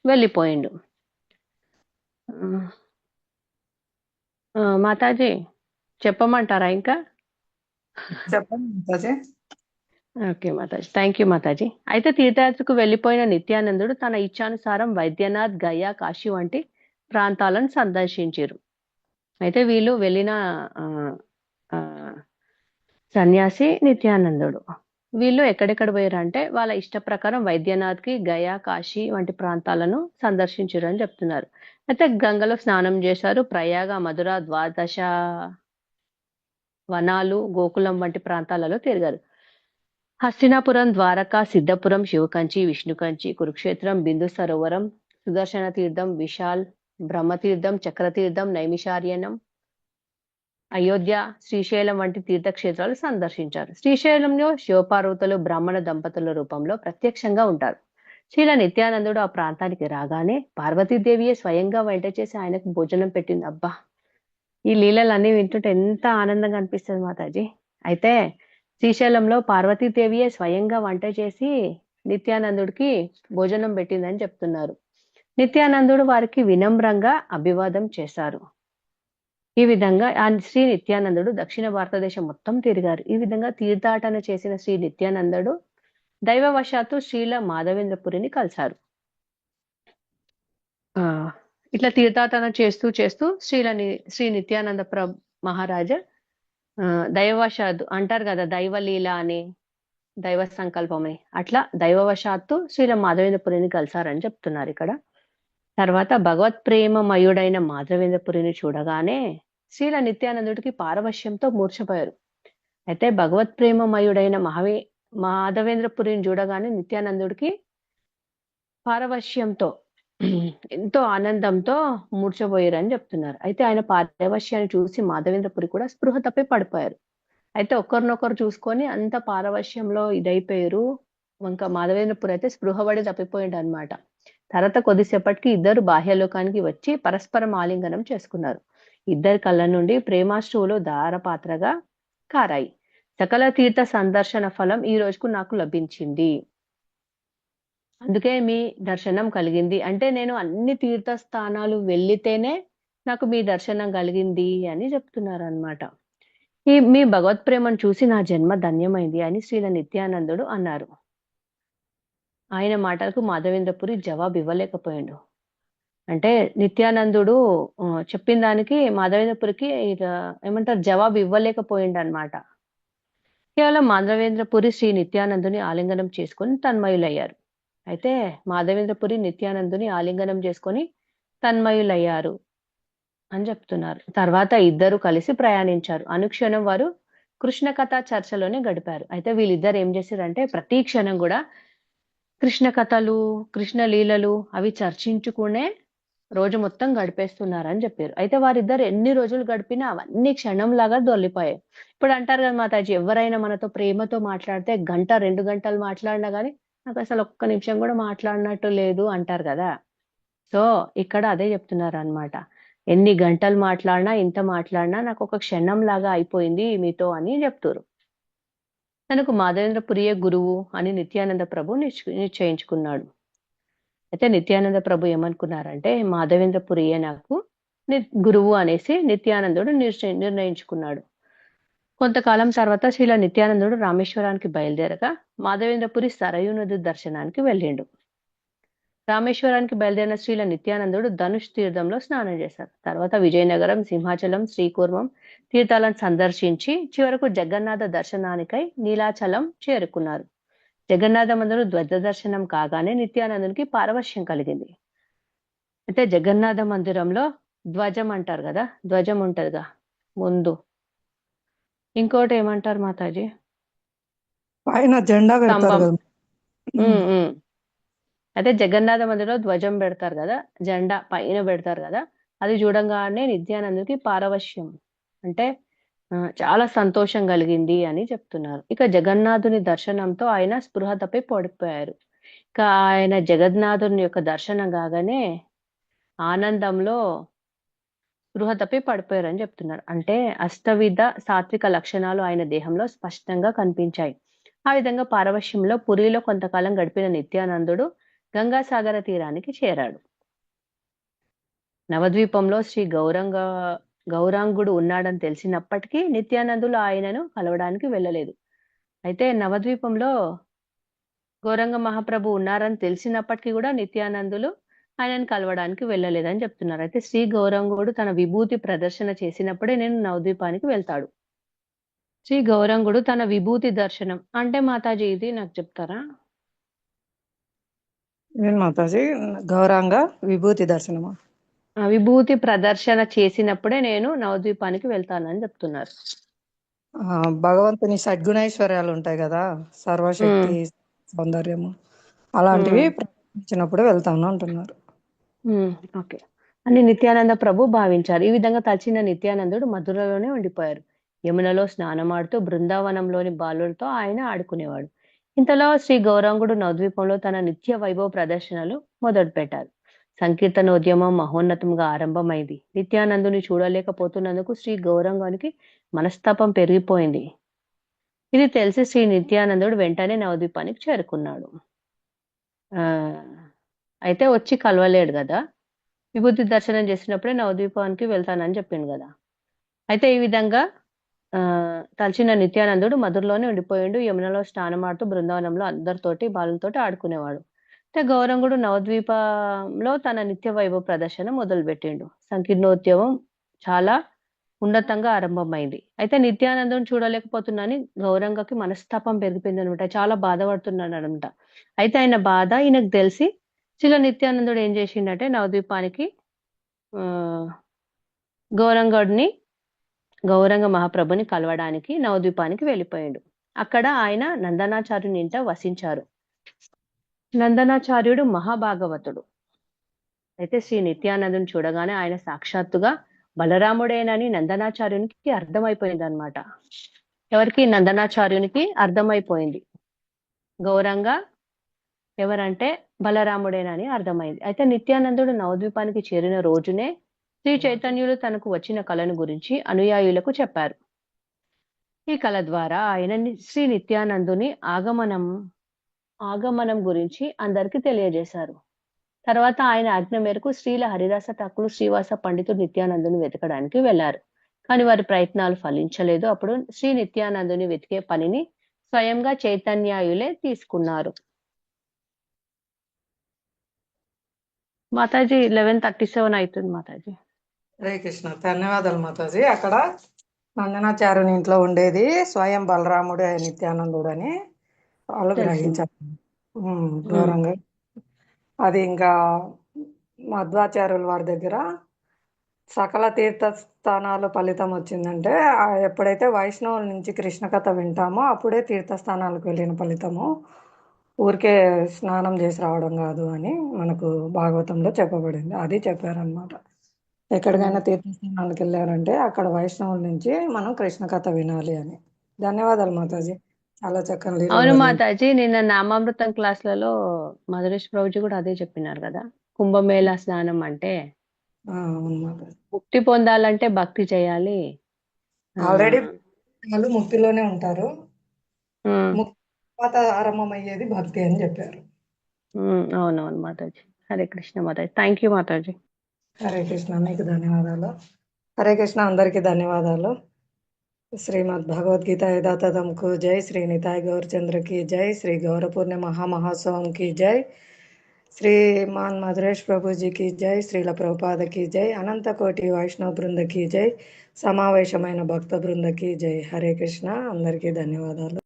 వెళ్ళిపోయిండు. మాతాజీ చెప్పమంటారా ఇంకా? చెప్పండి Mataji. Okay Mataji, thank you Mataji. అయితే తీర్థయాత్రకు వెళ్ళిపోయిన నిత్యానందుడు తన ఇచ్ఛానుసారం వైద్యనాథ్, గయా, కాశీ వంటి ప్రాంతాలను సందర్శించారు. అయితే వీళ్ళు వెళ్ళిన ఆ, ఆ, సన్యాసి నిత్యానందుడు. వీళ్ళు ఎక్కడెక్కడ పోయారంటే వాళ్ళ ఇష్ట ప్రకారం వైద్యనాథ్కి, గయా, కాశీ వంటి ప్రాంతాలను సందర్శించారు అని చెప్తున్నారు. అయితే గంగలో స్నానం చేశారు. ప్రయాగ, మధుర, ద్వాదశ వనాలు, గోకులం వంటి ప్రాంతాలలో తిరిగారు. హస్తినాపురం, ద్వారకా, సిద్ధపురం, శివకంచి, విష్ణుకంచి, కురుక్షేత్రం, బిందు సరోవరం, సుదర్శన తీర్థం, విశాల్, బ్రహ్మతీర్థం, చక్రతీర్థం, నైమిషారణ్యం, అయోధ్య, శ్రీశైలం వంటి తీర్థక్షేత్రాలు సందర్శించారు. శ్రీశైలంలో శివపార్వతులు బ్రాహ్మణ దంపతుల రూపంలో ప్రత్యక్షంగా ఉంటారు. శ్రీల నిత్యానందుడు ఆ ప్రాంతానికి రాగానే పార్వతీదేవియే స్వయంగా వంట చేసి ఆయనకు భోజనం పెట్టింది. అబ్బా, ఈ లీలలన్నీ వింటుంటే ఎంత ఆనందంగా అనిపిస్తుంది మాతాజీ. అయితే శ్రీశైలంలో పార్వతీదేవియే స్వయంగా వంట చేసి నిత్యానందుడికి భోజనం పెట్టిందని చెప్తున్నారు. నిత్యానందుడు వారికి వినమ్రంగా అభివాదం చేశారు. ఈ విధంగా ఆ శ్రీ నిత్యానందుడు దక్షిణ భారతదేశం మొత్తం తిరిగారు. ఈ విధంగా తీర్థాటన చేసిన శ్రీ నిత్యానందుడు దైవవశాత్తు శ్రీల మాధవేంద్రపురిని కలిశారు. ఇట్లా తీర్థాటన చేస్తూ చేస్తూ శ్రీ నిత్యానంద మహారాజా దైవవశాత్తు అంటారు కదా, దైవలీల అని, దైవ సంకల్పం అని, అట్లా దైవవశాత్తు శ్రీల మాధవేంద్రపురిని కలిశారని చెప్తున్నారు ఇక్కడ. తర్వాత భగవత్ ప్రేమమయుడైన మాధవేంద్రపురిని చూడగానే శ్రీల నిత్యానందుడికి పారవశ్యంతో మూర్ఛపోయారు. అయితే భగవత్ ప్రేమమయుడైన మాధవేంద్రపురిని చూడగానే నిత్యానందుడికి పారవశ్యంతో ఎంతో ఆనందంతో మూర్ఛపోయారని చెప్తున్నారు. అయితే ఆయన పారవశ్యాన్ని చూసి మాధవేంద్రపురి కూడా స్పృహ తప్పి పడిపోయారు. అయితే ఒకరినొకరు చూసుకొని అంత పారవశ్యంలో ఇదైపోయారు. ఇంకా మాధవేంద్రపురి అయితే స్పృహపడి తప్పిపోయాడు అనమాట. తర్వాత కొద్దిసేపటికి ఇద్దరు బాహ్యలోకానికి వచ్చి పరస్పరం ఆలింగనం చేసుకున్నారు. ఇద్దరి కళ్ళ నుండి ప్రేమాశ్రువులు ధారపాత్రగా కారాయి. సకల తీర్థ సందర్శన ఫలం ఈ రోజుకు నాకు లభించింది, అందుకే మీ దర్శనం కలిగింది. అంటే నేను అన్ని తీర్థ స్థానాలు వెళ్ళితేనే నాకు మీ దర్శనం కలిగింది అని చెప్తున్నారు అన్నమాట. మీ భగవత్ ప్రేమను చూసి నా జన్మ ధన్యమైంది అని శ్రీల నిత్యానందుడు అన్నారు. ఆయన మాటలకు మాధవేంద్రపురి జవాబు ఇవ్వలేకపోయాడు. అంటే నిత్యానందుడు చెప్పిన దానికి మాధవేంద్రపురికి ఏమంటారు, జవాబు ఇవ్వలేకపోయిండు అనమాట. కేవలం మాధవేంద్రపురి శ్రీ నిత్యానందుని ఆలింగనం చేసుకొని తన్మయులయ్యారు. అయితే మాధవేంద్రపురి నిత్యానందుని ఆలింగనం చేసుకొని తన్మయులయ్యారు అని చెప్తున్నారు. తర్వాత ఇద్దరు కలిసి ప్రయాణించారు. అనుక్షణం వారు కృష్ణ కథ చర్చలోనే గడిపారు. అయితే వీళ్ళిద్దరు ఏం చేశారంటే ప్రతి క్షణం కూడా కృష్ణ కథలు, కృష్ణ లీలలు అవి చర్చించుకునే రోజు మొత్తం గడిపేస్తున్నారని చెప్పారు. అయితే వారిద్దరు ఎన్ని రోజులు గడిపినా అవన్నీ క్షణంలాగా దొల్లిపోయాయి. ఇప్పుడు అంటారు కదా మాతాజీ, ఎవరైనా మనతో ప్రేమతో మాట్లాడితే 1-2 గంటలు మాట్లాడినా కానీ నాకు అసలు ఒక్క నిమిషం కూడా మాట్లాడినట్టు లేదు అంటారు కదా. సో ఇక్కడ అదే చెప్తున్నారు అన్నమాట. ఎన్ని గంటలు మాట్లాడినా, ఇంత మాట్లాడినా నాకు ఒక క్షణం లాగా అయిపోయింది మీతో అని చెప్తారు. తనకు మాధవేంద్రపురియే గురువు అని నిత్యానంద ప్రభు నిశ్చయించుకున్నాడు. అయితే నిత్యానంద ప్రభు ఏమనుకున్నారంటే మాధవేంద్రపురియే నాకు గురువు అనేసి నిత్యానందుడు నిర్ణయించుకున్నాడు. కొంతకాలం తర్వాత శ్రీల నిత్యానందుడు రామేశ్వరానికి బయలుదేరగా మాధవేంద్రపురి సరయూ నది దర్శనానికి వెళ్ళిండు. రామేశ్వరానికి బయలుదేరిన శ్రీల నిత్యానందుడు ధనుష్ తీర్థంలో స్నానం చేశారు. తర్వాత విజయనగరం, సింహాచలం, శ్రీకూర్మం తీర్థాలను సందర్శించి చివరకు జగన్నాథ దర్శనానికై నీలాచలం చేరుకున్నారు. జగన్నాథ మందిరం ధ్వజ దర్శనం కాగానే నిత్యానందునికి పారవశ్యం కలిగింది. అయితే జగన్నాథ మందిరంలో ధ్వజం అంటారు కదా, ధ్వజం ఉంటదిగా ముందు, ఇంకోటి ఏమంటారు మాతాజీ, పైన జెండా పెడతారు స్తంభం. కదా. అయితే జగన్నాథ మందిరంలో ధ్వజం పెడతారు కదా, జెండా పైన పెడతారు కదా, అది చూడంగానే నిత్యానందునికి పారవశ్యం అంటే చాలా సంతోషం కలిగింది అని చెప్తున్నారు. ఇక జగన్నాథుని దర్శనంతో ఆయన స్పృహ తప్పి పడిపోయారు. ఇక ఆయన జగన్నాథుని యొక్క దర్శనం కాగానే ఆనందంలో స్పృహ తప్పి పడిపోయారు అని చెప్తున్నారు. అంటే అష్టవిధ సాత్విక లక్షణాలు ఆయన దేహంలో స్పష్టంగా కనిపించాయి. ఆ విధంగా పారవశ్యంలో పురిలో కొంతకాలం గడిపిన నిత్యానందుడు గంగాసాగర తీరానికి చేరాడు. నవద్వీపంలో శ్రీ గౌరాంగుడు ఉన్నాడని తెలిసినప్పటికీ నిత్యానందులు ఆయనను కలవడానికి వెళ్ళలేదు. అయితే నవద్వీపంలో గౌరంగ మహాప్రభు ఉన్నారని తెలిసినప్పటికీ కూడా నిత్యానందులు ఆయనను కలవడానికి వెళ్ళలేదని చెప్తున్నారు. అయితే శ్రీ గౌరంగుడు తన విభూతి ప్రదర్శన చేసినప్పుడే నేను నవద్వీపానికి వెళ్తాడు. శ్రీ గౌరంగుడు తన విభూతి దర్శనం అంటే మాతాజీ ఇది నాకు చెప్తారా? ఏం మాతాజీ గౌరాంగ విభూతి దర్శనమా? విభూతి ప్రదర్శన చేసినప్పుడే నేను నవద్వీపానికి వెళ్తానని చెప్తున్నారు. భగవంతుని షడ్గుణైశ్వర్యాలు ఉంటాయి కదా, సర్వశక్తి, సౌందర్యము, అలాంటివి ప్రదర్శించినప్పుడు వెళ్తాను అంటున్నారు. ఓకే అని నిత్యానంద ప్రభు భావించారు. ఈ విధంగా తలచిన నిత్యానందుడు మధురలోనే ఉండిపోయారు. యమునలో స్నానమాడుతూ బృందావనంలోని బాలులతో ఆయన ఆడుకునేవాడు. ఇంతలో శ్రీ గౌరాంగుడు నవద్వీపంలో తన నిత్య వైభవ ప్రదర్శనలు మొదలు పెట్టారు. సంకీర్తనోద్యమం మహోన్నతంగా ఆరంభమైంది. నిత్యానందుని చూడలేకపోతున్నందుకు శ్రీ గౌరాంగానికి మనస్తాపం పెరిగిపోయింది. ఇది తెలిసి శ్రీ నిత్యానందుడు వెంటనే నవద్వీపానికి చేరుకున్నాడు. అయితే వచ్చి కలవలేడు కదా, విభూతి దర్శనం చేసినప్పుడే నవద్వీపానికి వెళ్తానని చెప్పిండు కదా. అయితే ఈ విధంగా తలచిన నిత్యానందుడు మధురలోనే ఉండిపోయిండు. యమునలో స్నానమాడుతూ బృందావనంలో అందరితోటి బాలులతోటి ఆడుకునేవాడు. అయితే గౌరంగుడు నవద్వీపంలో తన నిత్య వైభవ ప్రదర్శన మొదలుపెట్టిండు. సంకీర్ణోద్యమం చాలా ఉన్నతంగా ఆరంభమైంది. అయితే నిత్యానందుని చూడలేకపోతున్నాని గౌరంగకి మనస్తాపం పెరిగిపోయింది అనమాట. చాలా బాధపడుతున్నాడు అనమాట. అయితే ఆయన బాధ ఈయనకు తెలిసి శిల నిత్యానందుడు ఏం చేసిండంటే నవద్వీపానికి గౌరంగ మహాప్రభుని కలవడానికి నవద్వీపానికి వెళ్ళిపోయాడు. అక్కడ ఆయన నందనాచార్యుని ఇంట వసించారు. నందనాచార్యుడు మహాభాగవతుడు. అయితే శ్రీ నిత్యానందుని చూడగానే ఆయన సాక్షాత్తుగా బలరాముడేనని నందనాచార్యునికి అర్థమైపోయింది అనమాట. ఎవరికి? నందనాచార్యునికి అర్థమైపోయింది. గౌరంగ ఎవరంటే బలరాముడేనని అర్థమైంది. అయితే నిత్యానందుడు నవద్వీపానికి చేరిన రోజునే శ్రీ చైతన్యులు తనకు వచ్చిన కళను గురించి అనుయాయులకు చెప్పారు. ఈ కళ ద్వారా ఆయన శ్రీ నిత్యానందుని ఆగమనం గురించి అందరికీ తెలియజేశారు. తర్వాత ఆయన ఆజ్ఞ మేరకు శ్రీల హరిదాస ఠాకూర్ శ్రీవాస పండితుడు నిత్యానందుని వెతకడానికి వెళ్లారు. కానీ వారి ప్రయత్నాలు ఫలించలేదు. అప్పుడు శ్రీ నిత్యానందుని వెతికే పనిని స్వయంగా చైతన్యాయులే తీసుకున్నారు. మాతాజీ 11:37 అవుతుంది మాతాజీ. హరే కృష్ణ, ధన్యవాదాలు మాతాజీ. అక్కడ నందనాచార్యుని ఇంట్లో ఉండేది స్వయం బలరాముడే నిత్యానందుడు అని వాళ్ళు గ్రహించారు. ఘోరంగా అది ఇంకా మధ్వాచార్యుల వారి దగ్గర సకల తీర్థస్థానాలు ఫలితం వచ్చిందంటే ఎప్పుడైతే వైష్ణవుల నుంచి కృష్ణ కథ వింటామో అప్పుడే తీర్థస్థానాలకు వెళ్ళిన ఫలితము, ఊరికే స్నానం చేసి రావడం కాదు అని మనకు భాగవతంలో చెప్పబడింది. అది చెప్పారనమాట. ఎక్కడికైనా తీర్థస్థానాలకు వెళ్ళారంటే అక్కడ వైష్ణవుల నుంచి మనం కృష్ణ కథ వినాలి అని. ధన్యవాదాలు మాతాజీ, చాలా చక్కని. అవును మాతాజీ, నిన్న నామామృతం క్లాసులలో మధురేష్ ప్రభుజీ కూడా అదే చెప్పినారు కదా. కుంభమేళా స్నానం అంటే ముక్తి పొందాలంటే భక్తి చేయాలి. ఆల్రెడీ వాళ్ళు ముక్తిలోనే ఉంటారు, ముక్తి ఆరంభమయ్యేది భక్తి అని చెప్పారు. అవునవును మాతాజీ. హరే కృష్ణ మాతాజీ. Thank you Mataji. హరే కృష్ణ, మీకు ధన్యవాదాలు. హరే కృష్ణ, అందరికీ ధన్యవాదాలు. శ్రీమద్ భగవద్గీత యథాతథంకు జై. శ్రీ నితాయ్ గౌరచంద్ర की जय. श्री गौर पूर्णिमा महामहोत्सव की जय. श्रीमान मधुरेश प्रभु जी की जय. श्रील प्रभुपाद की जय. अनंत कोटि वैष्णव बृंद की जय. సమావేశమైన భక్త బృందకి జై. హరే కృష్ణ, అందరికీ ధన్యవాదాలు.